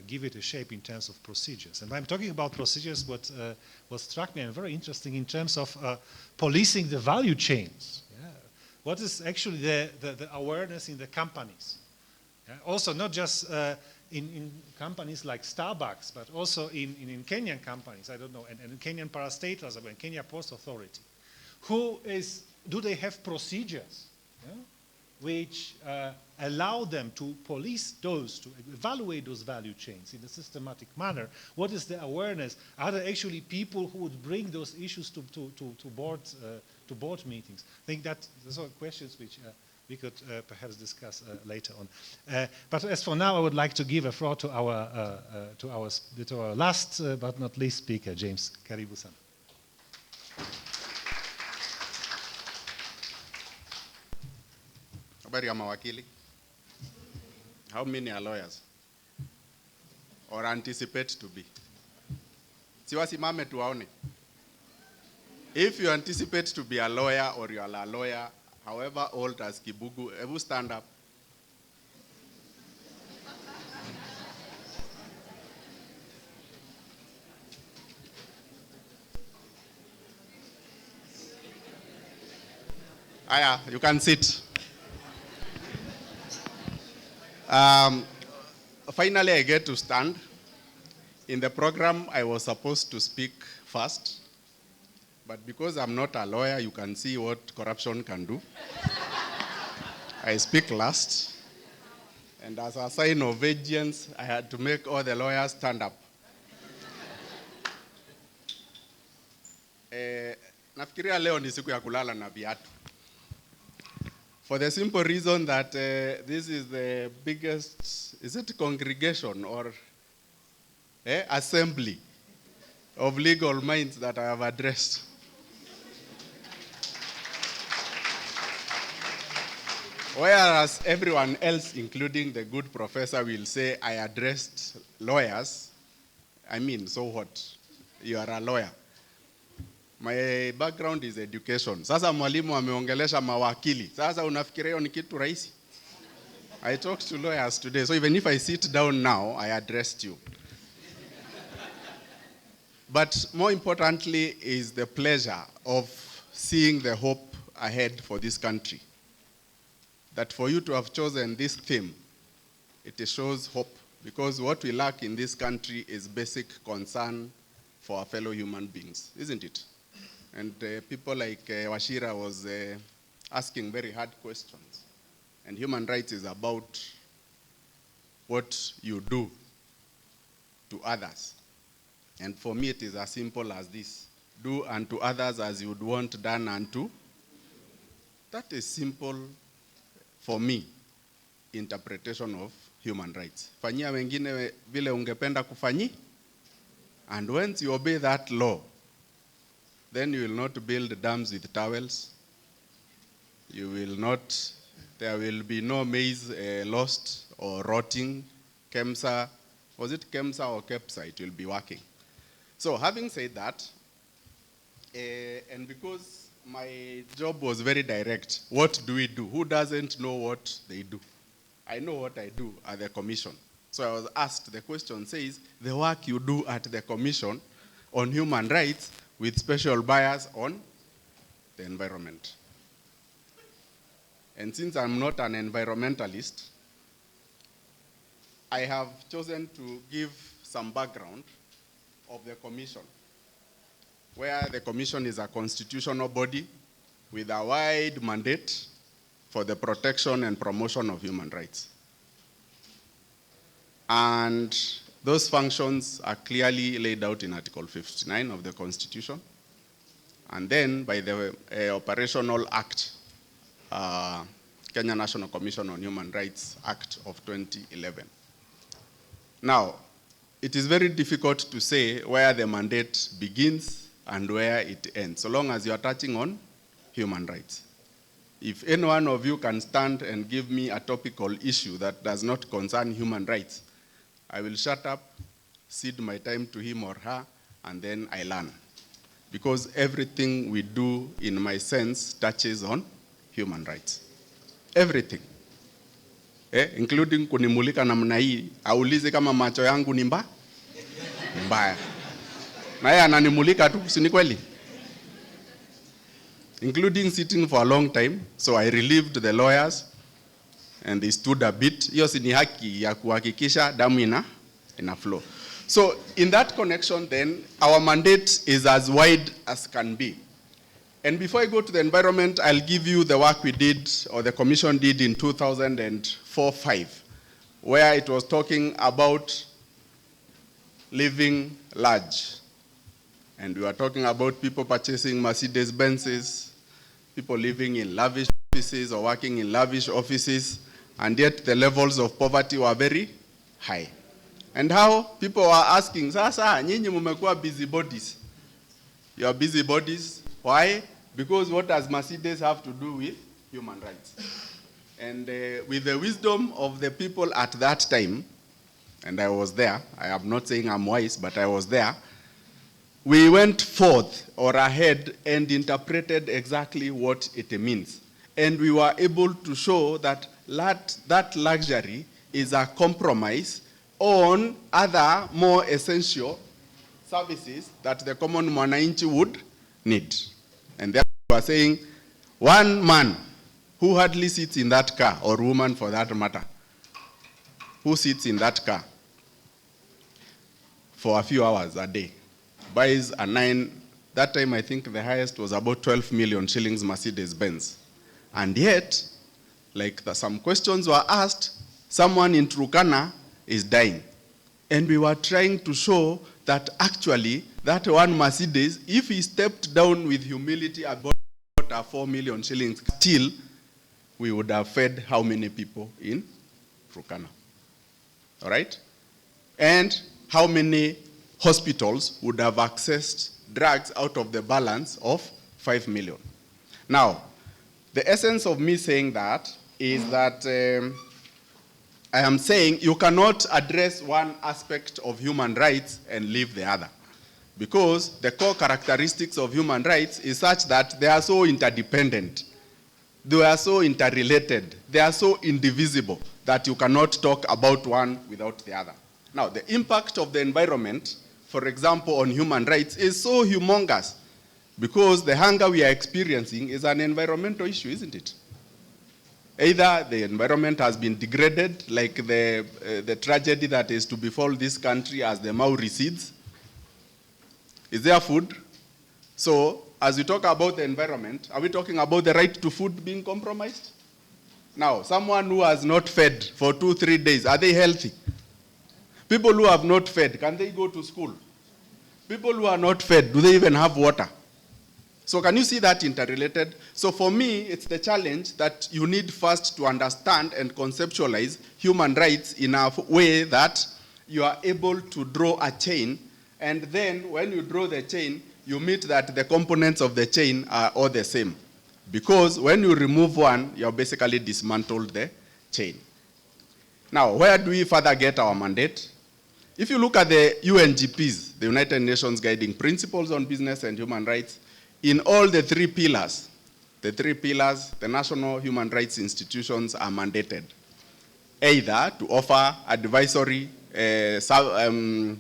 give it a shape in terms of procedures. And when I'm talking about procedures, what struck me and very interesting in terms of policing the value chains. Yeah. What is actually the awareness in the companies? Yeah. Also, not just in companies like Starbucks, but also in Kenyan companies, I don't know, and Kenyan parastatals, and Kenya Post Authority. Do they have procedures, yeah, which allow them to police those, to evaluate those value chains in a systematic manner? What is the awareness? Are there actually people who would bring those issues to board meetings? I think that those are questions which we could perhaps discuss later on. But as for now, I would like to give a floor to our last but not least speaker, James. Karibu-san. Habari ya mawakili? How many are lawyers? Or anticipate to be? Siwasimame tuwaone. If you anticipate to be a lawyer or you are a lawyer, however old as Kibugu, ever stand up. Aya, you can sit. Finally, I get to stand. In the program, I was supposed to speak first, but because I'm not a lawyer, you can see what corruption can do. I speak last, and as a sign of vengeance, I had to make all the lawyers stand up. nafikiria leo ni siku ya kulala na viatu. For the simple reason that this is the biggest, is it congregation or assembly of legal minds that I have addressed. Whereas everyone else, including the good professor, will say, I addressed lawyers. I mean, so what? You are a lawyer. My background is education. Sasa mwalimu ameongelesha mawakili. Sasa unafikiria hiyo ni kitu rahisi? I talked to lawyers today, so even if I sit down now, I addressed you. But more importantly is the pleasure of seeing the hope ahead for this country. That for you to have chosen this theme, it shows hope, because what we lack in this country is basic concern for our fellow human beings, isn't it? And people like Washira was asking very hard questions. And human rights is about what you do to others. And for me, it is as simple as this. Do unto others as you would want done unto. That is simple, for me, interpretation of human rights. Fanyia wengine vile ungependa kufanyi. And once you obey that law, then you will not build dams with towels. You will not, there will be no maize lost or rotting. KEMSA, was it KEMSA or KEPSA? It will be working. So having said that, and because my job was very direct, what do we do? Who doesn't know what they do? I know what I do at the commission. So I was asked, the question says, the work you do at the commission on human rights with special bias on the environment. And since I'm not an environmentalist, I have chosen to give some background of the commission, where the commission is a constitutional body with a wide mandate for the protection and promotion of human rights. And those functions are clearly laid out in Article 59 of the Constitution, and then by the Operational Act, Kenya National Commission on Human Rights Act of 2011. Now, it is very difficult to say where the mandate begins and where it ends, so long as you are touching on human rights. If any one of you can stand and give me a topical issue that does not concern human rights, I will shut up, cede my time to him or her, and then I learn. Because everything we do, in my sense, touches on human rights. Everything. Including kunimulika namna hii, aulize kama macho yangu ni mbaya. Na yeye ananimulika tu, si ni kweli? Including sitting for a long time, so I relieved the lawyers, and they stood a bit. Hiyo si ni haki ya kuhakikisha damu ina flow. So in that connection then, our mandate is as wide as can be. And before I go to the environment, I'll give you the work we did, or the commission did in 2004-05, where it was talking about living large. And we were talking about people purchasing Mercedes-Benzes, people living in lavish offices or working in lavish offices, and yet the levels of poverty were very high. And how people were asking, sasa, nyinyi mumekuwa busybodies. You are busybodies. Why? Because what does Mercedes have to do with human rights? And with the wisdom of the people at that time, and I was there, I am not saying I'm wise, but I was there, we went forth or ahead and interpreted exactly what it means. And we were able to show that that luxury is a compromise on other more essential services that the common mwananchi would need. And therefore we are saying, one man who hardly sits in that car, or woman for that matter, who sits in that car for a few hours a day, buys a that time I think the highest was about 12 million shillings Mercedes-Benz. And yet, like some questions were asked, someone in Turkana is dying. And we were trying to show that actually that one Mercedes, if he stepped down with humility about a 4 million shillings, still we would have fed how many people in Turkana? All right? And how many hospitals would have accessed drugs out of the balance of 5 million? Now, the essence of me saying that is that I am saying you cannot address one aspect of human rights and leave the other. Because the core characteristics of human rights is such that they are so interdependent, they are so interrelated, they are so indivisible that you cannot talk about one without the other. Now, the impact of the environment, for example, on human rights is so humongous because the hunger we are experiencing is an environmental issue, isn't it? Either the environment has been degraded, like the tragedy that is to befall this country as the Mau recedes. Is there food? So, as we talk about the environment, are we talking about the right to food being compromised? Now, someone who has not fed for 2-3 days, are they healthy? People who have not fed, can they go to school? People who are not fed, do they even have water? So can you see that interrelated? So for me, it's the challenge that you need first to understand and conceptualize human rights in a way that you are able to draw a chain, and then when you draw the chain, you meet that the components of the chain are all the same. Because when you remove one, you have basically dismantled the chain. Now, where do we further get our mandate? If you look at the UNGPs, the United Nations Guiding Principles on Business and Human Rights, in all the three pillars, the national human rights institutions are mandated either to offer advisory, to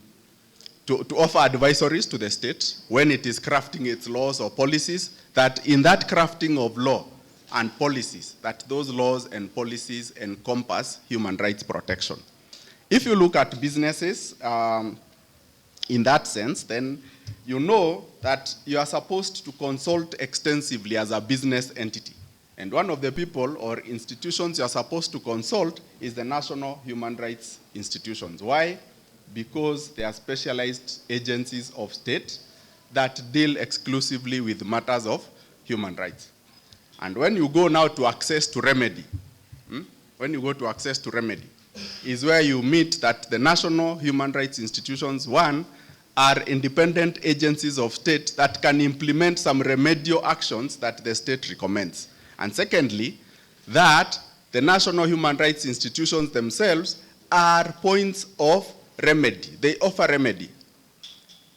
offer advisories to the state when it is crafting its laws or policies, that in that crafting of law and policies, that those laws and policies encompass human rights protection. If you look at businesses in that sense, then you know that you are supposed to consult extensively as a business entity. And one of the people or institutions you are supposed to consult is the national human rights institutions. Why? Because they are specialized agencies of state that deal exclusively with matters of human rights. And when you go now to access to remedy, is where you meet that the national human rights institutions, one, are independent agencies of state that can implement some remedial actions that the state recommends. And secondly, that the national human rights institutions themselves are points of remedy. They offer remedy.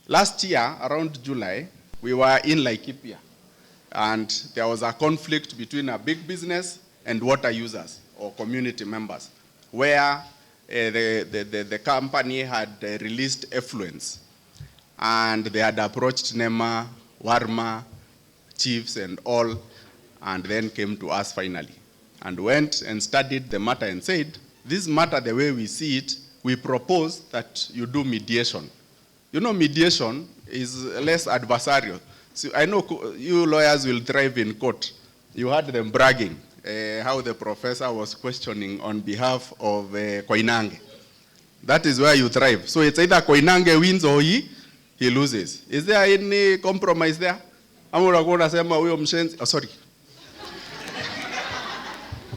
Last year, around July, we were in Laikipia, and there was a conflict between a big business and water users or community members, where the company had released effluents, and they had approached NEMA, Warma, chiefs and all, and then came to us finally, and went and studied the matter and said, this matter, the way we see it, we propose that you do mediation. You know, mediation is less adversarial. So I know you lawyers will thrive in court. You heard them bragging how the professor was questioning on behalf of Koinange. That is where you thrive. So it's either Koinange wins or he loses. Is there any compromise there? Sorry.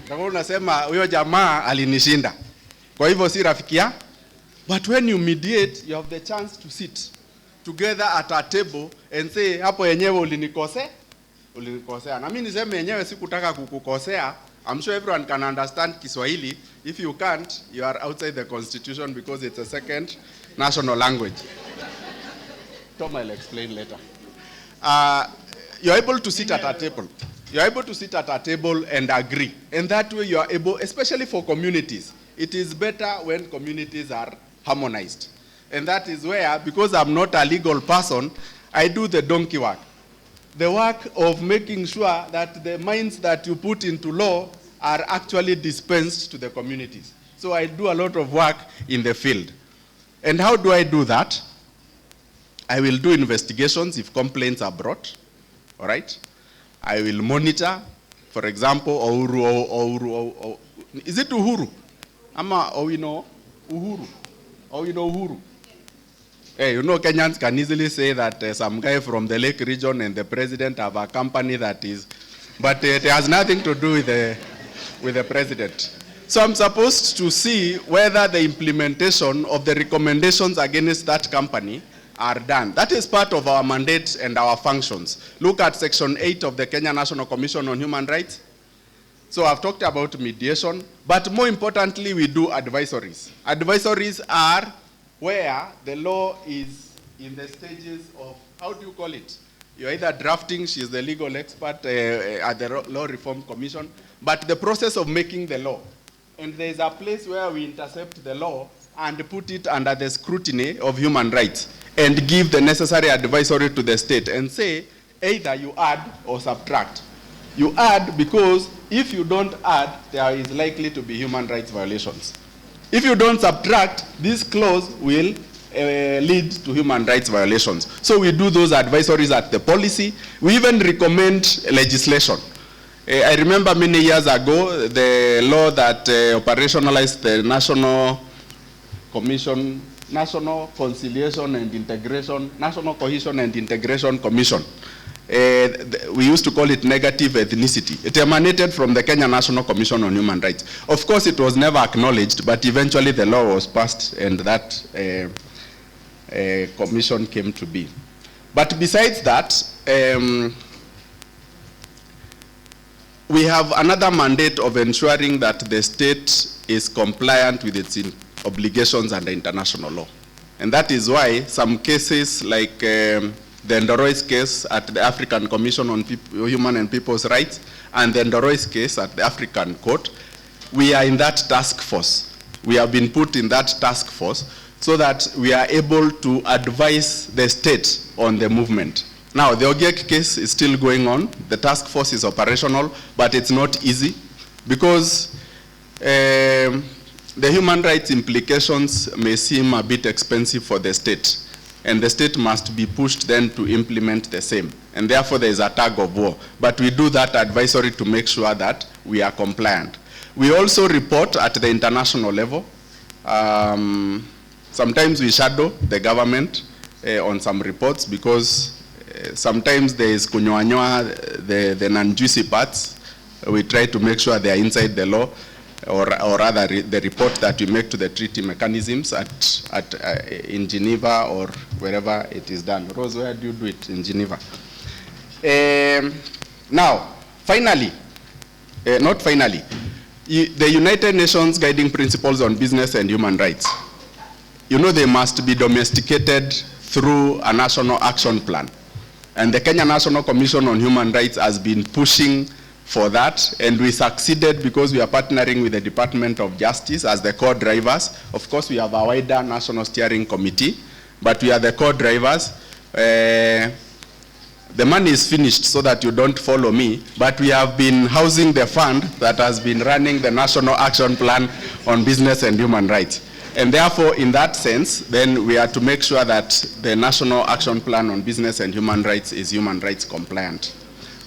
Unasema huyo jamaa alinishinda. Kwa hivyo si rafikia. But when you mediate, you have the chance to sit together at a table and say, hapo yenyewe ulinikosea. Na mimi niseme yenyewe sikutaka kukukosea. I'm sure everyone can understand Kiswahili. If you can't, you are outside the constitution because it's a second national language. Tom, I'll explain later. You're able to sit at a table. You're able to sit at a table and agree. And that way you are able, especially for communities, it is better when communities are harmonized. And that is where, because I'm not a legal person, I do the donkey work. The work of making sure that the minds that you put into law are actually dispensed to the communities. So I do a lot of work in the field. And how do I do that? I will do investigations if complaints are brought, all right? I will monitor, for example, Uhuru, is it Uhuru? Ama Uhuru? Uhuru. Hey, you know, Kenyans can easily say that some guy from the Lake region and the president have a company that is, but it has nothing to do with the president. So I'm supposed to see whether the implementation of the recommendations against that company are done. That is part of our mandate and our functions. Look at Section 8 of the Kenya National Commission on Human Rights. So I've talked about mediation, but more importantly, we do advisories. Advisories are where the law is in the stages of, how do you call it? You're either drafting, she's the legal expert at the Law Reform Commission, but the process of making the law. And there's a place where we intercept the law and put it under the scrutiny of human rights and give the necessary advisory to the state and say, either you add or subtract. You add because if you don't add, there is likely to be human rights violations. If you don't subtract, this clause will lead to human rights violations. So we do those advisories at the policy. We even recommend legislation. I remember many years ago, the law that operationalized the National Commission, National Conciliation and Integration, National Cohesion and Integration Commission. We used to call it negative ethnicity. It emanated from the Kenya National Commission on Human Rights. Of course, it was never acknowledged, but eventually the law was passed and that commission came to be. But besides that, we have another mandate of ensuring that the state is compliant with its obligations under international law. And that is why some cases like the Ndorois case at the African Commission on Human and People's Rights and the Ndorois case at the African Court, we are in that task force. We have been put in that task force so that we are able to advise the state on the movement. Now, the Ogiek case is still going on. The task force is operational, but it's not easy because the human rights implications may seem a bit expensive for the state, and the state must be pushed then to implement the same. And therefore, there is a tug of war. But we do that advisory to make sure that we are compliant. We also report at the international level. Sometimes we shadow the government on some reports because sometimes there is kunywa the non-juicy parts. We try to make sure they are inside the law, or rather the report that we make to the treaty mechanisms in Geneva or wherever it is done. Rose, where do you do it in Geneva? Now, finally, not finally, the United Nations Guiding Principles on Business and Human Rights, you know, they must be domesticated through a national action plan. And the Kenya National Commission on Human Rights has been pushing for that, and we succeeded because we are partnering with the Department of Justice as the core drivers. Of course, we have a wider national steering committee, but we are the core drivers. The money is finished so that you don't follow me, but we have been housing the fund that has been running the National Action Plan on Business and Human Rights. And therefore, in that sense, then we are to make sure that the National Action Plan on Business and Human Rights is human rights compliant.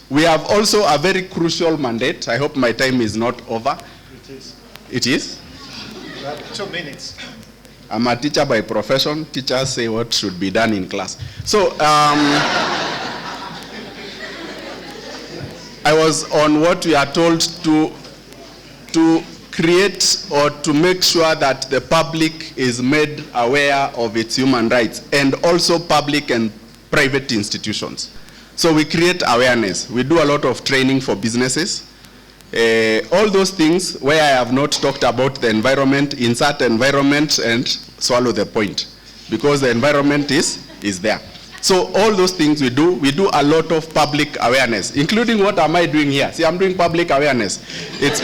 We have also a very crucial mandate. I hope my time is not over. It is. It is? You have 2 minutes. I'm a teacher by profession. Teachers say what should be done in class. So, I was on what we are told to create or to make sure that the public is made aware of its human rights, and also public and private institutions. So we create awareness. We do a lot of training for businesses. All those things where I have not talked about the environment, insert environment and swallow the point, because the environment is there. So all those things we do a lot of public awareness, including what am I doing here? See, I'm doing public awareness. It's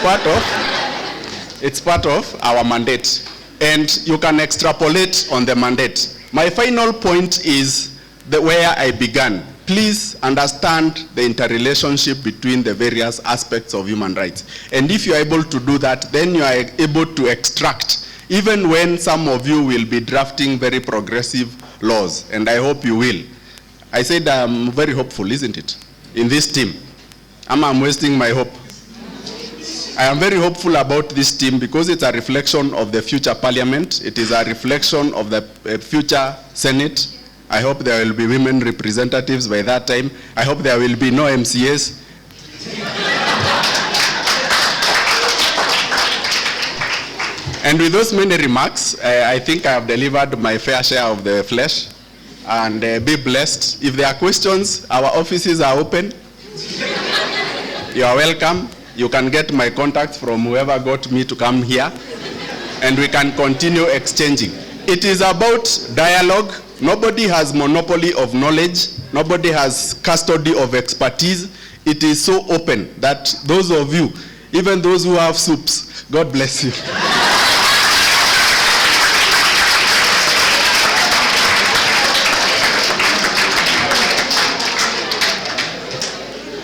part of our mandate, and you can extrapolate on the mandate. My final point is where I began. Please understand the interrelationship between the various aspects of human rights. And if you are able to do that, then you are able to extract, even when some of you will be drafting very progressive laws, and I hope you will. I said I'm very hopeful, isn't it, in this team? I'm wasting my hope. I am very hopeful about this team because it's a reflection of the future parliament. It is a reflection of the future Senate. I hope there will be women representatives by that time. I hope there will be no MCAs. And with those many remarks, I think I have delivered my fair share of the flesh. And be blessed. If there are questions, our offices are open. You are welcome. You can get my contacts from whoever got me to come here. And we can continue exchanging. It is about dialogue. Nobody has monopoly of knowledge. Nobody has custody of expertise. It is so open that those of you, even those who have soups, God bless you.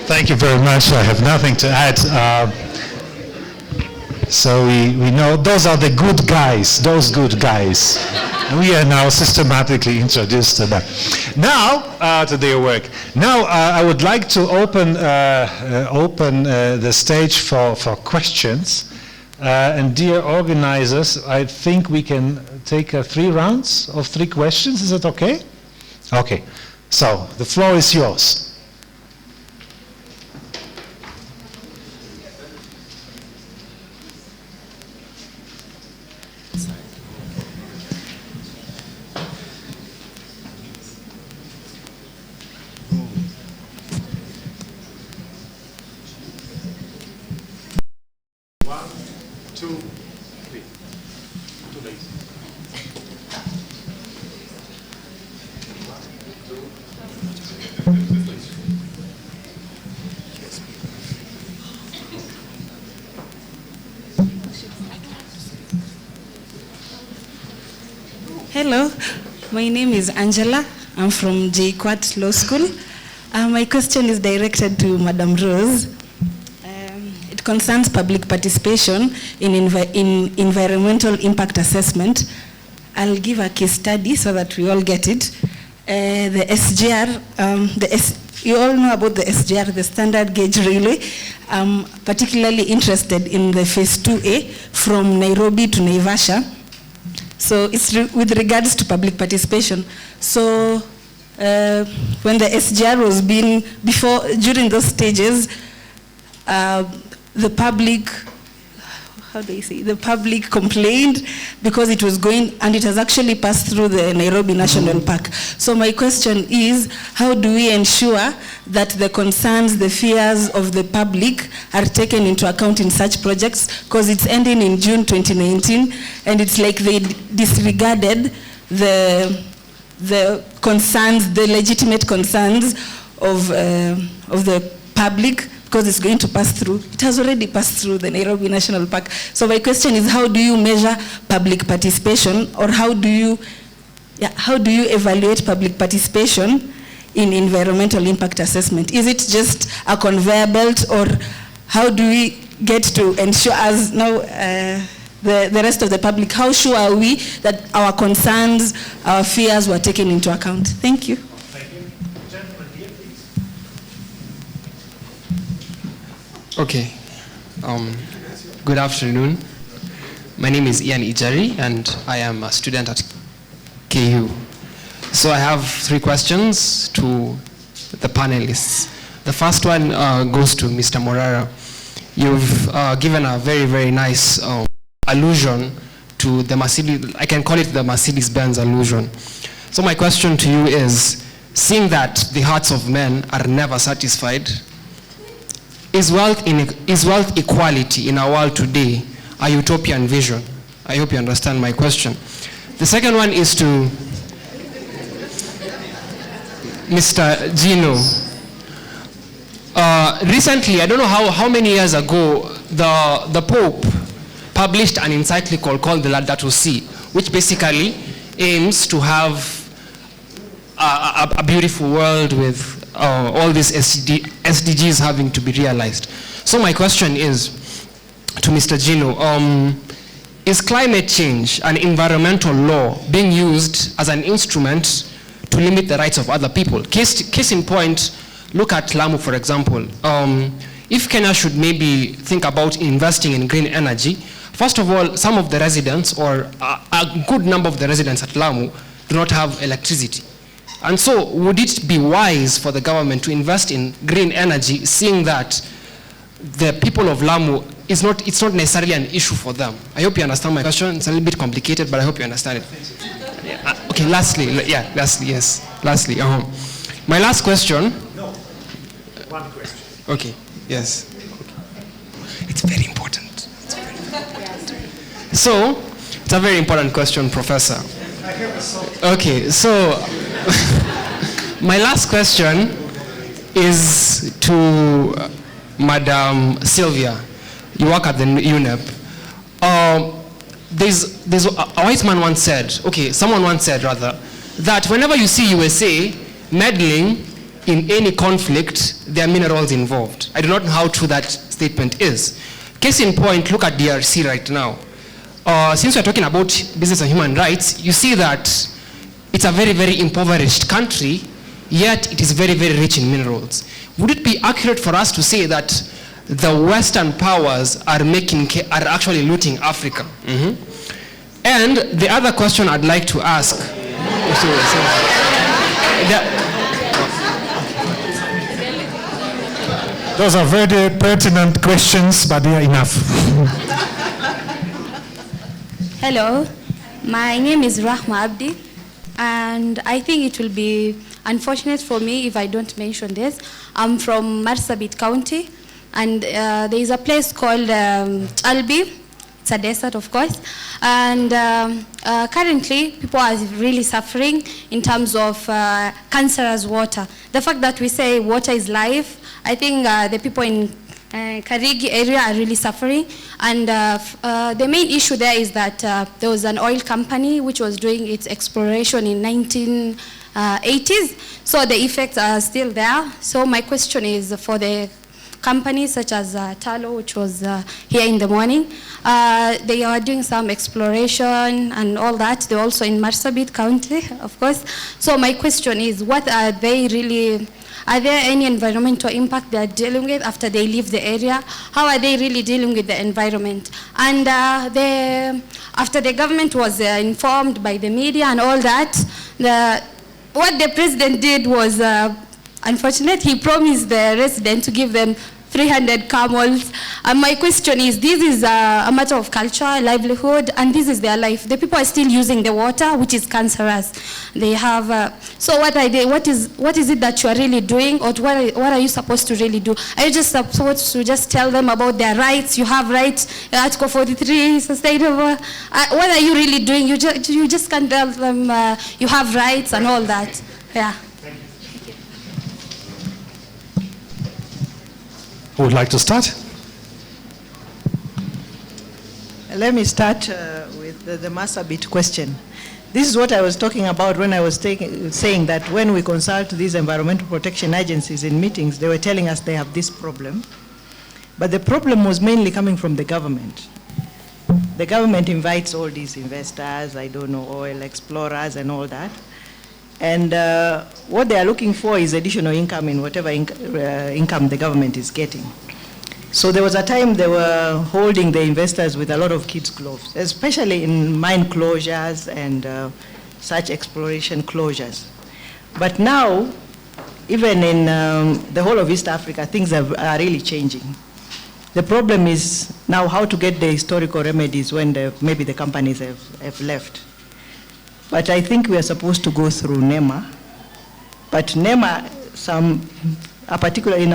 Thank you very much. I have nothing to add. So we know those are the good guys, those good guys. We are now systematically introduced to them. Now, to their work. Now, I would like to open the stage for questions. And dear organizers, I think we can take 3 rounds of 3 questions. Is that okay? Okay. So, the floor is yours. Hello, my name is Angela. I'm from JKUAT Law School. My question is directed to Madam Rose. It concerns public participation in environmental impact assessment. I'll give a case study so that we all get it. The SGR, you all know about the SGR, the standard gauge railway. I'm particularly interested in the phase 2A from Nairobi to Naivasha. So it's with regards to public participation. So when the SGR was being, during those stages, the public, the public complained because it was going, and it has actually passed through the Nairobi National Park. So my question is, how do we ensure that the concerns, the fears of the public are taken into account in such projects? Because it's ending in June 2019, and it's like they disregarded the concerns, the legitimate concerns of the public, because it's going to pass through. It has already passed through the Nairobi National Park. So my question is, how do you measure public participation, or how do you evaluate public participation in environmental impact assessment? Is it just a conveyor belt, or how do we get to ensure, as now the rest of the public, how sure are we that our concerns, our fears were taken into account? Thank you. Okay. Good afternoon. My name is Ian Ijari, and I am a student at KU. So I have 3 questions to the panelists. The first one goes to Mr. Morara. You've given a very, very nice allusion to the Mercedes, I can call it the Mercedes-Benz allusion. So my question to you is, seeing that the hearts of men are never satisfied, is wealth equality in our world today a utopian vision? I hope you understand my question. The second one is to Mr. Gino. Recently, I don't know how many years ago, the Pope published an encyclical called the Laudato Si, which basically aims to have a beautiful world with all these SDGs having to be realized. So my question is to Mr. Gino, is climate change and environmental law being used as an instrument to limit the rights of other people? Case in point, look at Lamu, for example. if Kenya should maybe think about investing in green energy, first of all, some of the residents, or a good number of the residents at Lamu, do not have electricity. And so would it be wise for the government to invest in green energy, seeing that the people of Lamu, it's not necessarily an issue for them? I hope you understand my question. It's a little bit complicated, but I hope you understand it. Okay, lastly, my last question. No, one question. Okay, yes. It's very important. So, it's a very important question, Professor. Okay, so my last question is to Madam Sylvia. You work at the UNEP. There's a wise man once said, someone once said rather, that whenever you see USA meddling in any conflict, there are minerals involved. I do not know how true that statement is. Case in point, look at DRC right now. Since we're talking about business and human rights, you see that it's a very, very impoverished country, yet it is very, very rich in minerals. Would it be accurate for us to say that the Western powers are actually looting Africa? And the other question I'd like to ask, those are very pertinent questions, but they are enough. Hello, my name is Rahma Abdi, and I think it will be unfortunate for me if I don't mention this. I'm from Marsabit County, and there is a place called Albi. It's a desert, of course, and currently people are really suffering in terms of cancerous water. The fact that we say water is life, I think the people in Karigi area are really suffering, and the main issue there is that there was an oil company which was doing its exploration in 1980s, so the effects are still there. So my question is for the companies such as Talo, which was here in the morning. They are doing some exploration and all that. They're also in Marsabit County, of course. So my question is, what are they really, are there any environmental impact they are dealing with after they leave the area? How are they really dealing with the environment? And after the government was informed by the media and all that, what the president did was unfortunate. He promised the residents to give them 300 camels. And my question is, this is a matter of culture, livelihood, and this is their life. The people are still using the water, which is cancerous. They have, so what are they, what is it that you are really doing, or what are you supposed to really do? Are you just supposed to just tell them about their rights? You have rights, Article 43, sustainable. What are you really doing? You just can't tell them you have rights and all that. Yeah. Who would like to start? Let me start with the Marsabit question. This is what I was talking about when I was saying that when we consult these environmental protection agencies in meetings, they were telling us they have this problem. But the problem was mainly coming from the government. The government invites all these investors, I don't know, oil explorers and all that. And what they are looking for is additional income in whatever income the government is getting. So there was a time they were holding the investors with a lot of kids' gloves, especially in mine closures and such exploration closures. But now, even in the whole of East Africa, things are really changing. The problem is now how to get the historical remedies when maybe the companies have left. But I think we are supposed to go through NEMA. But NEMA, in a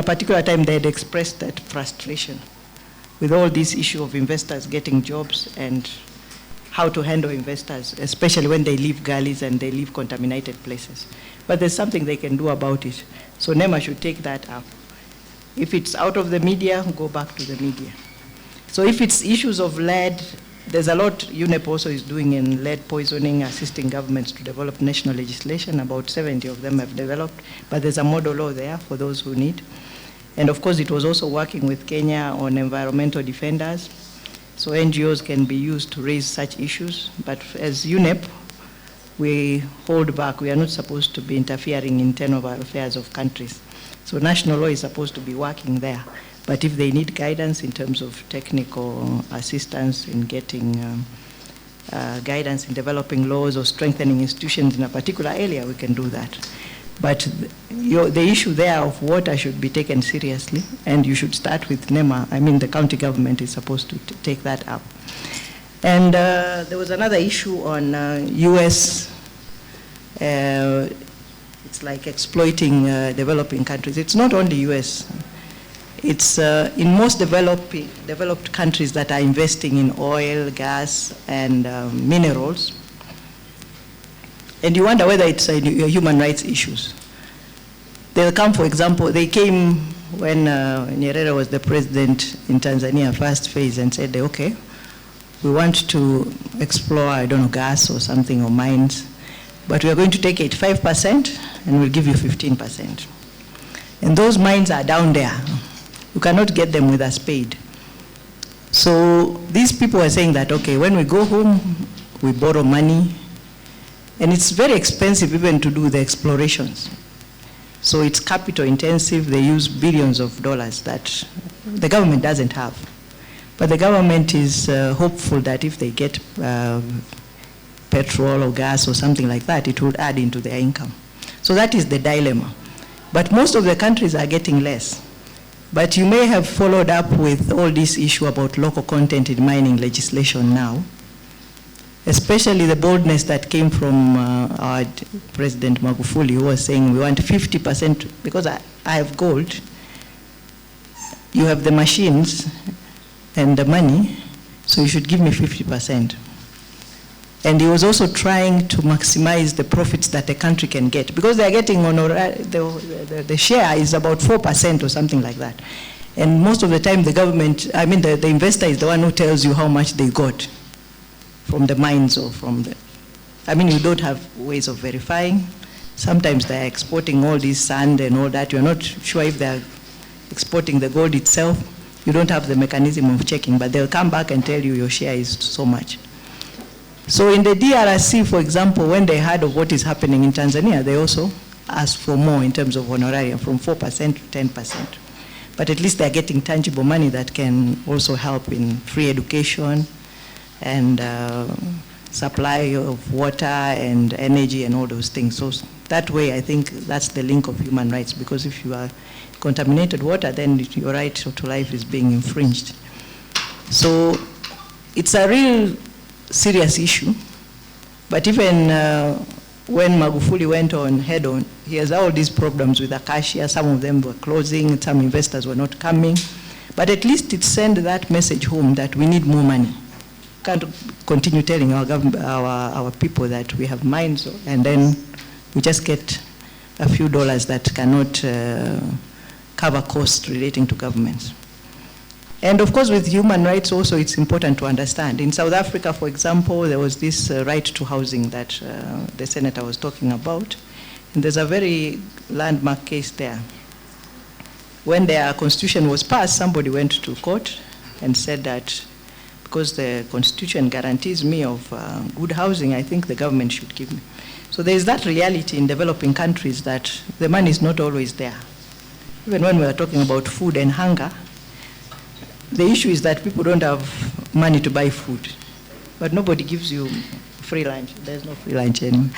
particular time, they had expressed that frustration with all this issue of investors getting jobs and how to handle investors, especially when they leave gullies and they leave contaminated places. But there's something they can do about it. So NEMA should take that up. If it's out of the media, go back to the media. So if it's issues of lead, there's a lot UNEP also is doing in lead poisoning, assisting governments to develop national legislation. About 70 of them have developed, but there's a model law there for those who need. And of course, it was also working with Kenya on environmental defenders. So NGOs can be used to raise such issues. But as UNEP, we hold back. We are not supposed to be interfering in internal affairs of countries. So national law is supposed to be working there. But if they need guidance in terms of technical assistance in getting guidance in developing laws or strengthening institutions in a particular area, we can do that. But the issue there of water should be taken seriously, and you should start with NEMA. I mean, the county government is supposed to take that up. And there was another issue on US, it's like exploiting developing countries. It's not only US. It's in most developed countries that are investing in oil, gas, and minerals. And you wonder whether it's human rights issues. They'll come, for example, they came when Nyerere was the president in Tanzania, first phase, and said, okay, we want to explore, I don't know, gas or something, or mines, but we are going to take 85% and we'll give you 15%. And those mines are down there. You cannot get them with a spade. So these people are saying that, okay, when we go home, we borrow money, and it's very expensive even to do the explorations. So it's capital intensive. They use billions of dollars that the government doesn't have. But the government is hopeful that if they get petrol or gas or something like that, it would add into their income. So that is the dilemma. But most of the countries are getting less. But you may have followed up with all this issue about local content in mining legislation now, especially the boldness that came from our President Magufuli, who was saying we want 50%, because I have gold, you have the machines and the money, so you should give me 50%. And he was also trying to maximize the profits that a country can get, because they are getting the share is about 4% or something like that. And most of the time the government, I mean the investor is the one who tells you how much they got from the mines or from the, I mean, you don't have ways of verifying. Sometimes they're exporting all this sand and all that. You're not sure if they're exporting the gold itself. You don't have the mechanism of checking, but they'll come back and tell you your share is so much. So in the DRC, for example, when they heard of what is happening in Tanzania, they also asked for more in terms of honorarium, from 4% to 10%. But at least they're getting tangible money that can also help in free education and supply of water and energy and all those things. So that way, I think that's the link of human rights, because if you are contaminated water, then your right to life is being infringed. So it's a real serious issue. But even when Magufuli went on head on, he has all these problems with Acacia. Some of them were closing, some investors were not coming. But at least it sent that message home that we need more money. Can't continue telling our people that we have mines and then we just get a few dollars that cannot cover costs relating to governments. And of course, with human rights also, it's important to understand. In South Africa, for example, there was this right to housing that the senator was talking about. And there's a very landmark case there. When their constitution was passed, somebody went to court and said that because the constitution guarantees me of good housing, I think the government should give me. So there's that reality in developing countries that the money is not always there. Even when we are talking about food and hunger, the issue is that people don't have money to buy food. But nobody gives you free lunch. There's no free lunch anymore.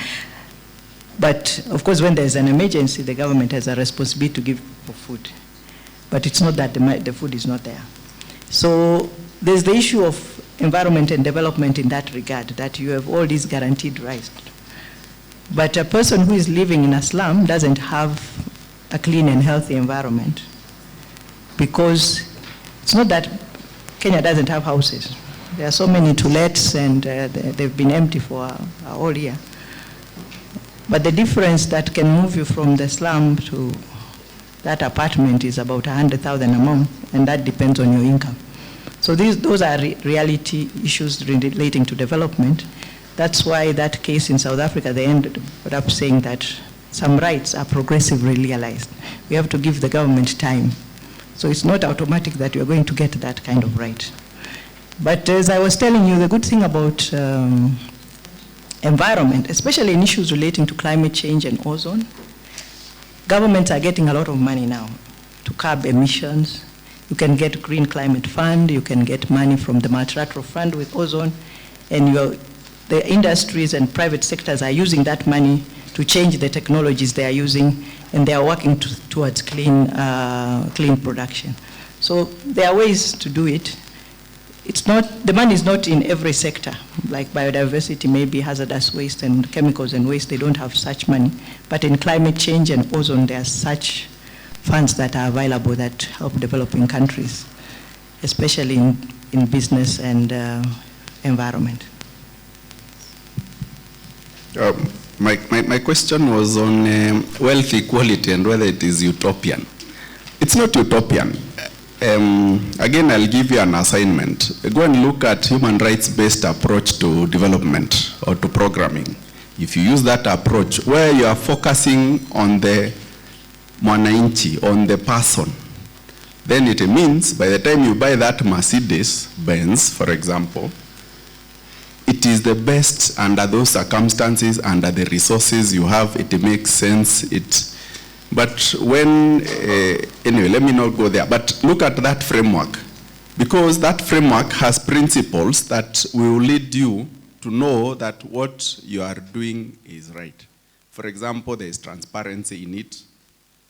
But of course, when there's an emergency, the government has a responsibility to give people food. But it's not that the food is not there. So there's the issue of environment and development in that regard, that you have all these guaranteed rights. But a person who is living in a slum doesn't have a clean and healthy environment, because it's not that Kenya doesn't have houses. There are so many to lets, and they've been empty for a whole year. But the difference that can move you from the slum to that apartment is about 100,000 a month, and that depends on your income. So those are reality issues relating to development. That's why that case in South Africa, they ended up saying that some rights are progressively realized. We have to give the government time. So it's not automatic that you're going to get that kind of right. But as I was telling you, the good thing about environment, especially in issues relating to climate change and ozone, governments are getting a lot of money now to curb emissions. You can get Green Climate Fund, you can get money from the Multilateral Fund with ozone, and the industries and private sectors are using that money to change the technologies they are using, and they are working towards clean production. So there are ways to do it. It's not, the money is not in every sector, like biodiversity, maybe hazardous waste and chemicals and waste, they don't have such money. But in climate change and ozone, there are such funds that are available that help developing countries, especially in business and environment. My question was on wealth equality and whether it is utopian. It's not utopian. Again, I'll give you an assignment. Go and look at human rights-based approach to development or to programming. If you use that approach where you are focusing on the mwananchi, on the person, then it means by the time you buy that Mercedes-Benz, for example, it is the best under those circumstances, under the resources you have, it makes sense. But when, anyway, let me not go there, but look at that framework, because that framework has principles that will lead you to know that what you are doing is right. For example, there is transparency in it,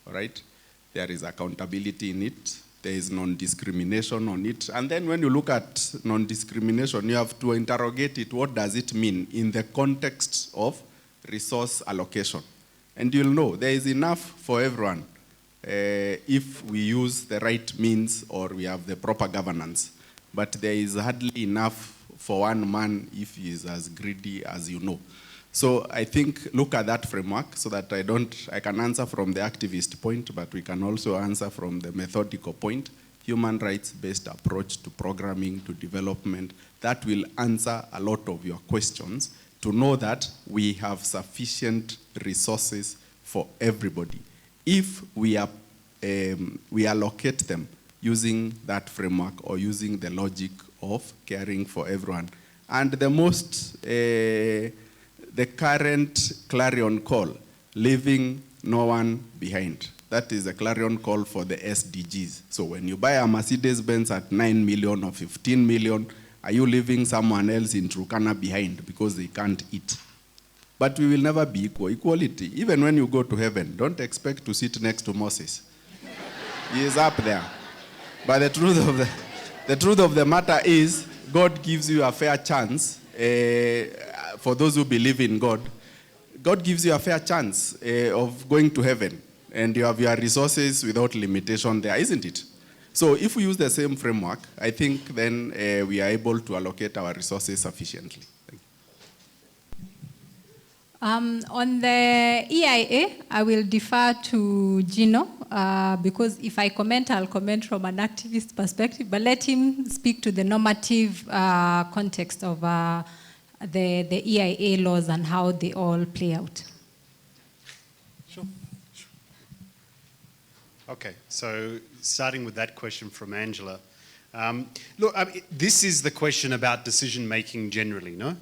all right? There is accountability in it. There is non-discrimination on it. And then when you look at non-discrimination, you have to interrogate it. What does it mean in the context of resource allocation? And you'll know there is enough for everyone if we use the right means or we have the proper governance. But there is hardly enough for one man if he is as greedy as you know. So I think look at that framework so that I can answer from the activist point, but we can also answer from the methodical point, human rights-based approach to programming, to development. That will answer a lot of your questions to know that we have sufficient resources for everybody. If we allocate them using that framework or using the logic of caring for everyone. And the most, the current clarion call, leaving no one behind. That is a clarion call for the SDGs. So when you buy a Mercedes-Benz at 9 million or 15 million, are you leaving someone else in Turkana behind because they can't eat? But we will never be equal. Equality, even when you go to heaven, don't expect to sit next to Moses. He is up there. But the truth of the matter is, God gives you a fair chance. For those who believe in God, God gives you a fair chance of going to heaven. And you have your resources without limitation there, isn't it? So if we use the same framework, I think then we are able to allocate our resources sufficiently. Thank you. On the EIA, I will defer to Gino, because if I comment, I'll comment from an activist perspective, but let him speak to the normative context of the EIA laws and how they all play out. Sure. Okay, so starting with that question from Angela. Look, this is the question about decision-making generally, no?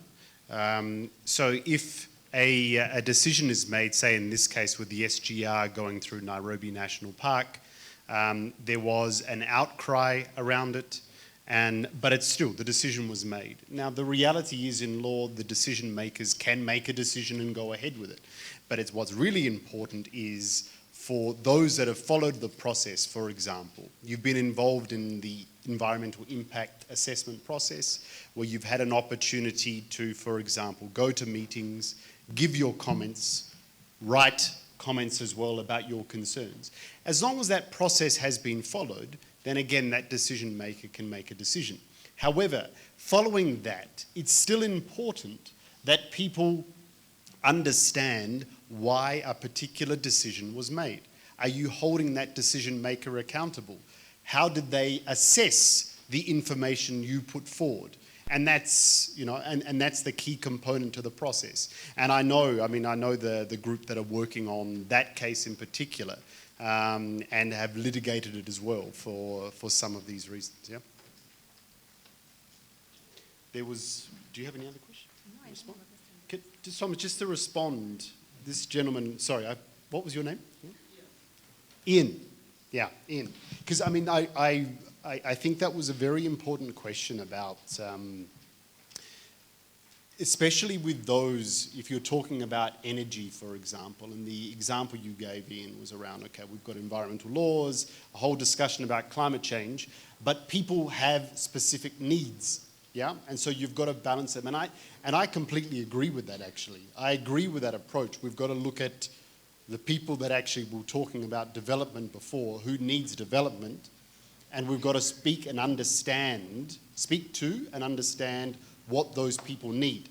So if a decision is made, say in this case with the SGR going through Nairobi National Park, there was an outcry around it, but it's still, the decision was made. Now, the reality is in law, the decision makers can make a decision and go ahead with it. But what's really important is for those that have followed the process, for example, you've been involved in the environmental impact assessment process, where you've had an opportunity to, for example, go to meetings, give your comments, write comments as well about your concerns. As long as that process has been followed, then again, that decision maker can make a decision. However, following that, it's still important that people understand why a particular decision was made. Are you holding that decision maker accountable? How did they assess the information you put forward? And that's, you know, and that's the key component to the process. And I know the group that are working on that case in particular, and have litigated it as well for some of these reasons. Yeah. Do you have any other questions? No, I don't. Thomas, just to respond, this gentleman, sorry, what was your name? Ian. Yeah, Ian. Because I mean, I think that was a very important question about, especially with those, if you're talking about energy, for example, and the example you gave, Ian, was around, okay, we've got environmental laws, a whole discussion about climate change, but people have specific needs, yeah? And so you've got to balance them. And I completely agree with that, actually. I agree with that approach. We've got to look at the people that actually were talking about development before, who needs development, and we've got to speak to and understand what those people need.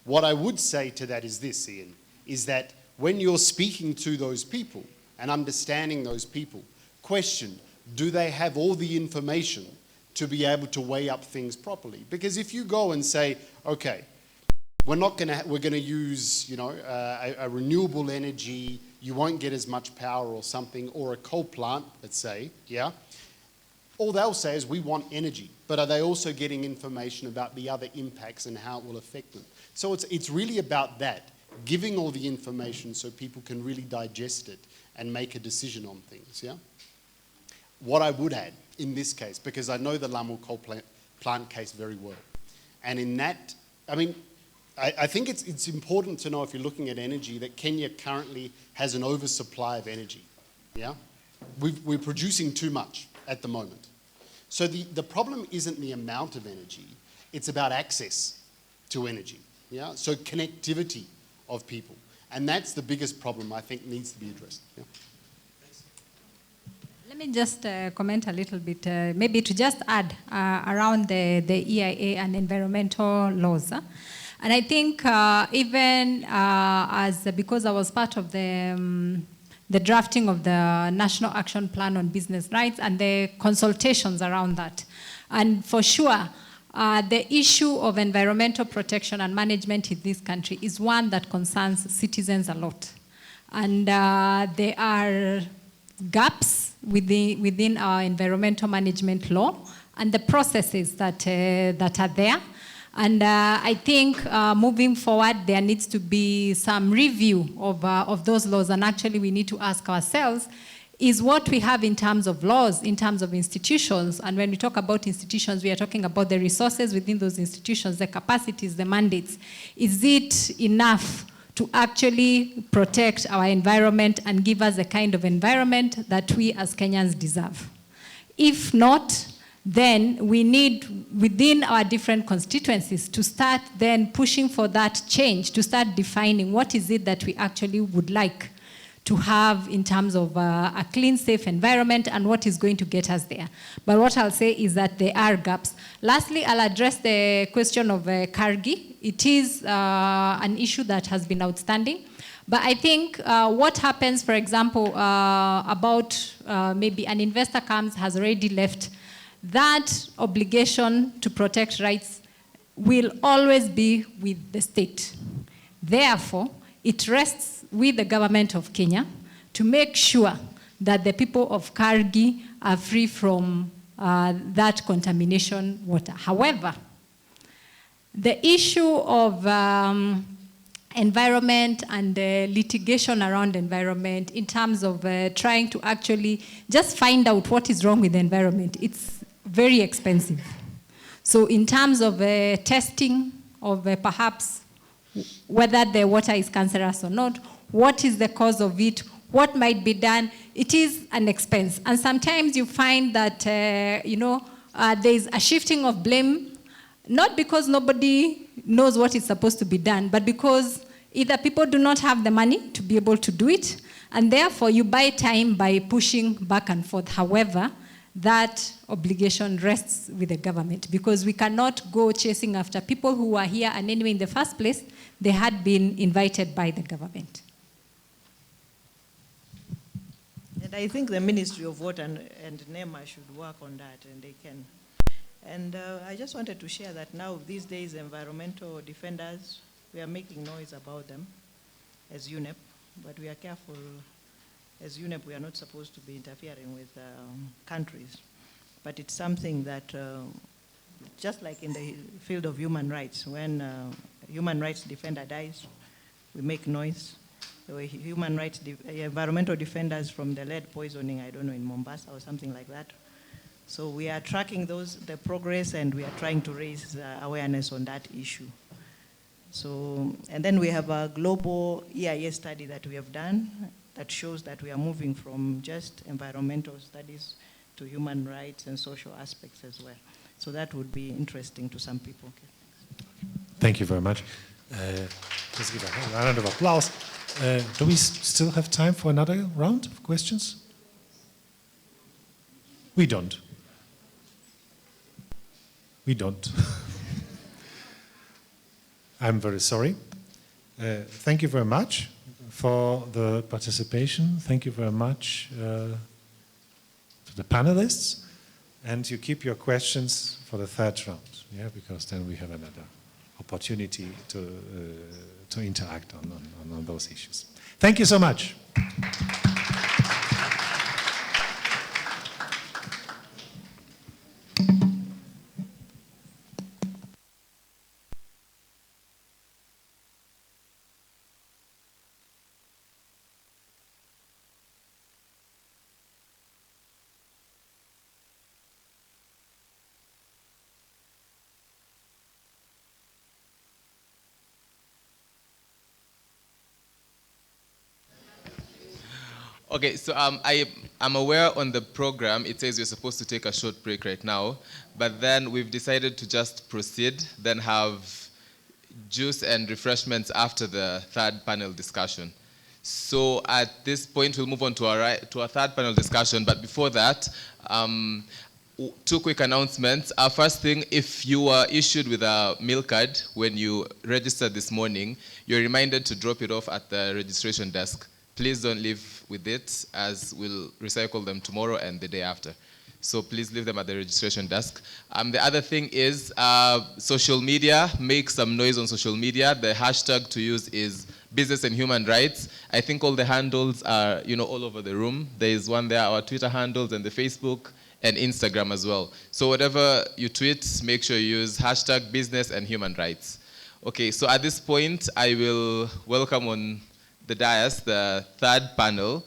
What I would say to that is this, Ian, is that when you're speaking to those people and understanding those people, question, do they have all the information to be able to weigh up things properly? Because if you go and say, okay, we're going to use, you know, a renewable energy, you won't get as much power or something, or a coal plant, let's say, yeah? All they'll say is we want energy, but are they also getting information about the other impacts and how it will affect them? So it's really about that, giving all the information so people can really digest it and make a decision on things, yeah? What I would add in this case, because I know the Lamu coal plant case very well, and in that, I mean, I think it's important to know, if you're looking at energy, that Kenya currently has an oversupply of energy, yeah? We're producing too much at the moment. So the problem isn't the amount of energy, it's about access to energy, yeah? So connectivity of people. And that's the biggest problem I think needs to be addressed, yeah? Let me just comment a little bit, maybe to just add around the EIA and environmental laws. And I think even because I was part of the drafting of the National Action Plan on Business Rights and the consultations around that. And for sure, the issue of environmental protection and management in this country is one that concerns citizens a lot. And there are gaps within our environmental management law and the processes that are there. And I think moving forward, there needs to be some review of those laws. And actually, we need to ask ourselves, is what we have in terms of laws, in terms of institutions, and when we talk about institutions, we are talking about the resources within those institutions, the capacities, the mandates. Is it enough to actually protect our environment and give us the kind of environment that we as Kenyans deserve? If not, then we need, within our different constituencies, to start then pushing for that change, to start defining what is it that we actually would like to have in terms of a clean, safe environment and what is going to get us there. But what I'll say is that there are gaps. Lastly, I'll address the question of Kargi. It is an issue that has been outstanding. But I think what happens, for example, about maybe an investor comes, has already left, that obligation to protect rights will always be with the state. Therefore, it rests with the government of Kenya to make sure that the people of Kargi are free from that contamination water. However, the issue of environment and litigation around environment in terms of trying to actually just find out what is wrong with the environment, it's very expensive. So in terms of testing of perhaps whether the water is cancerous or not, what is the cause of it, what might be done, it is an expense. And sometimes you find that, there's a shifting of blame, not because nobody knows what is supposed to be done, but because either people do not have the money to be able to do it, and therefore you buy time by pushing back and forth. However, that obligation rests with the government, because we cannot go chasing after people who are here, and anyway, in the first place, they had been invited by the government. And I think the Ministry of Water and NEMA should work on that, and they can. And I just wanted to share that now, these days, environmental defenders, we are making noise about them as UNEP, but we are careful. As UNEP, we are not supposed to be interfering with countries. But it's something that, just like in the field of human rights, when a human rights defender dies, we make noise. There were environmental defenders from the lead poisoning, I don't know, in Mombasa or something like that. So we are tracking the progress, and we are trying to raise awareness on that issue. So, and then we have a global EIS study that we have done that shows that we are moving from just environmental studies to human rights and social aspects as well. So that would be interesting to some people. Okay. Thank you very much. Let's give a round of applause. Do we still have time for another round of questions? We don't. We don't. I'm very sorry. Thank you very much for the participation. Thank you very much to the panelists. And you keep your questions for the third round, yeah, because then we have another opportunity to interact on those issues. Thank you so much. Okay, so I'm aware on the program it says you're supposed to take a short break right now, but then we've decided to just proceed, then have juice and refreshments after the third panel discussion. So at this point we'll move on to our third panel discussion, but before that, two quick announcements. Our first thing, if you were issued with a meal card when you registered this morning, you're reminded to drop it off at the registration desk. Please don't leave with it, as we'll recycle them tomorrow and the day after. So please leave them at the registration desk. The other thing is social media. Make some noise on social media. The hashtag to use is business and human rights. I think all the handles are, all over the room. There is one there, our Twitter handles, and the Facebook and Instagram as well. So whatever you tweet, make sure you use hashtag business and human rights. Okay, so at this point, I will welcome on the dais, the third panel,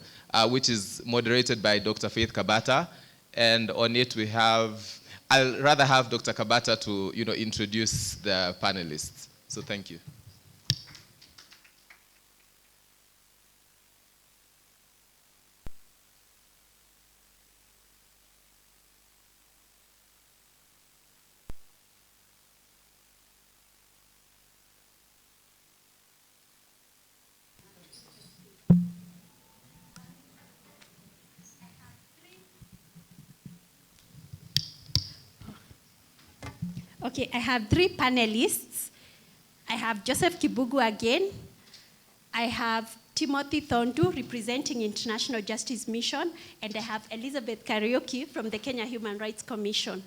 which is moderated by Dr. Faith Kabata. And on it we have, I'll rather have Dr. Kabata to introduce the panelists. So thank you. Okay, I have three panelists. I have Joseph Kibugu again. I have Timothy Thondu representing International Justice Mission, and I have Elizabeth Kariuki from the Kenya Human Rights Commission.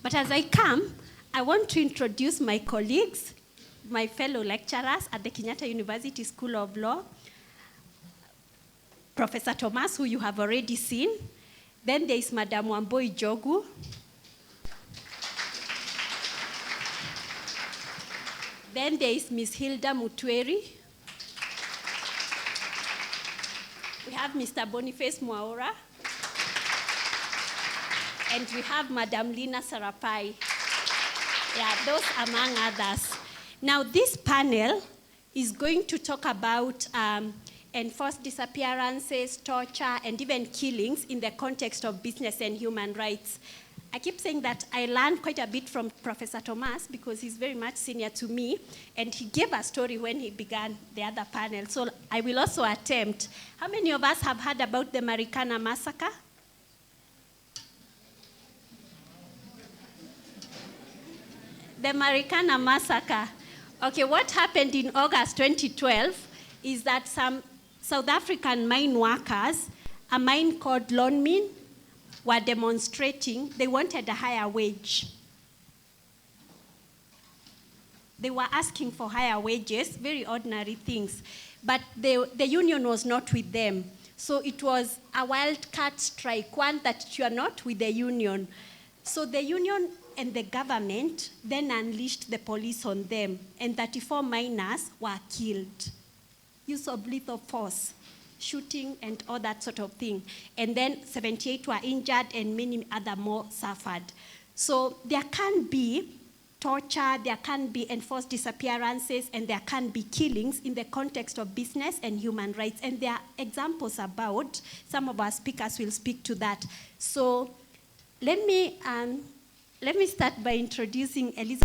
But as I come, I want to introduce my colleagues, my fellow lecturers at the Kenyatta University School of Law. Professor Thomas, who you have already seen. Then there is Madam Wamboi Jogu. Then there is Ms. Hilda Mutweri. We have Mr. Boniface Mwaura. And we have Madam Lina Sarapai. Yeah, those among others. Now this panel is going to talk about enforced disappearances, torture, and even killings in the context of business and human rights. I keep saying that I learned quite a bit from Professor Thomas because he's very much senior to me, and he gave a story when he began the other panel. So I will also attempt. How many of us have heard about the Marikana massacre? The Marikana massacre. Okay, what happened in August 2012 is that some South African mine workers, a mine called Lonmin, were demonstrating. They wanted a higher wage. They were asking for higher wages, very ordinary things. But the union was not with them. So it was a wildcat strike, one that you are not with the union. So the union and the government then unleashed the police on them, and 34 miners were killed. Use of lethal force, shooting and all that sort of thing. And then 78 were injured and many other more suffered. So there can be torture, there can be enforced disappearances, and there can be killings in the context of business and human rights. And there are examples about, some of our speakers will speak to that. So let me start by introducing Elizabeth.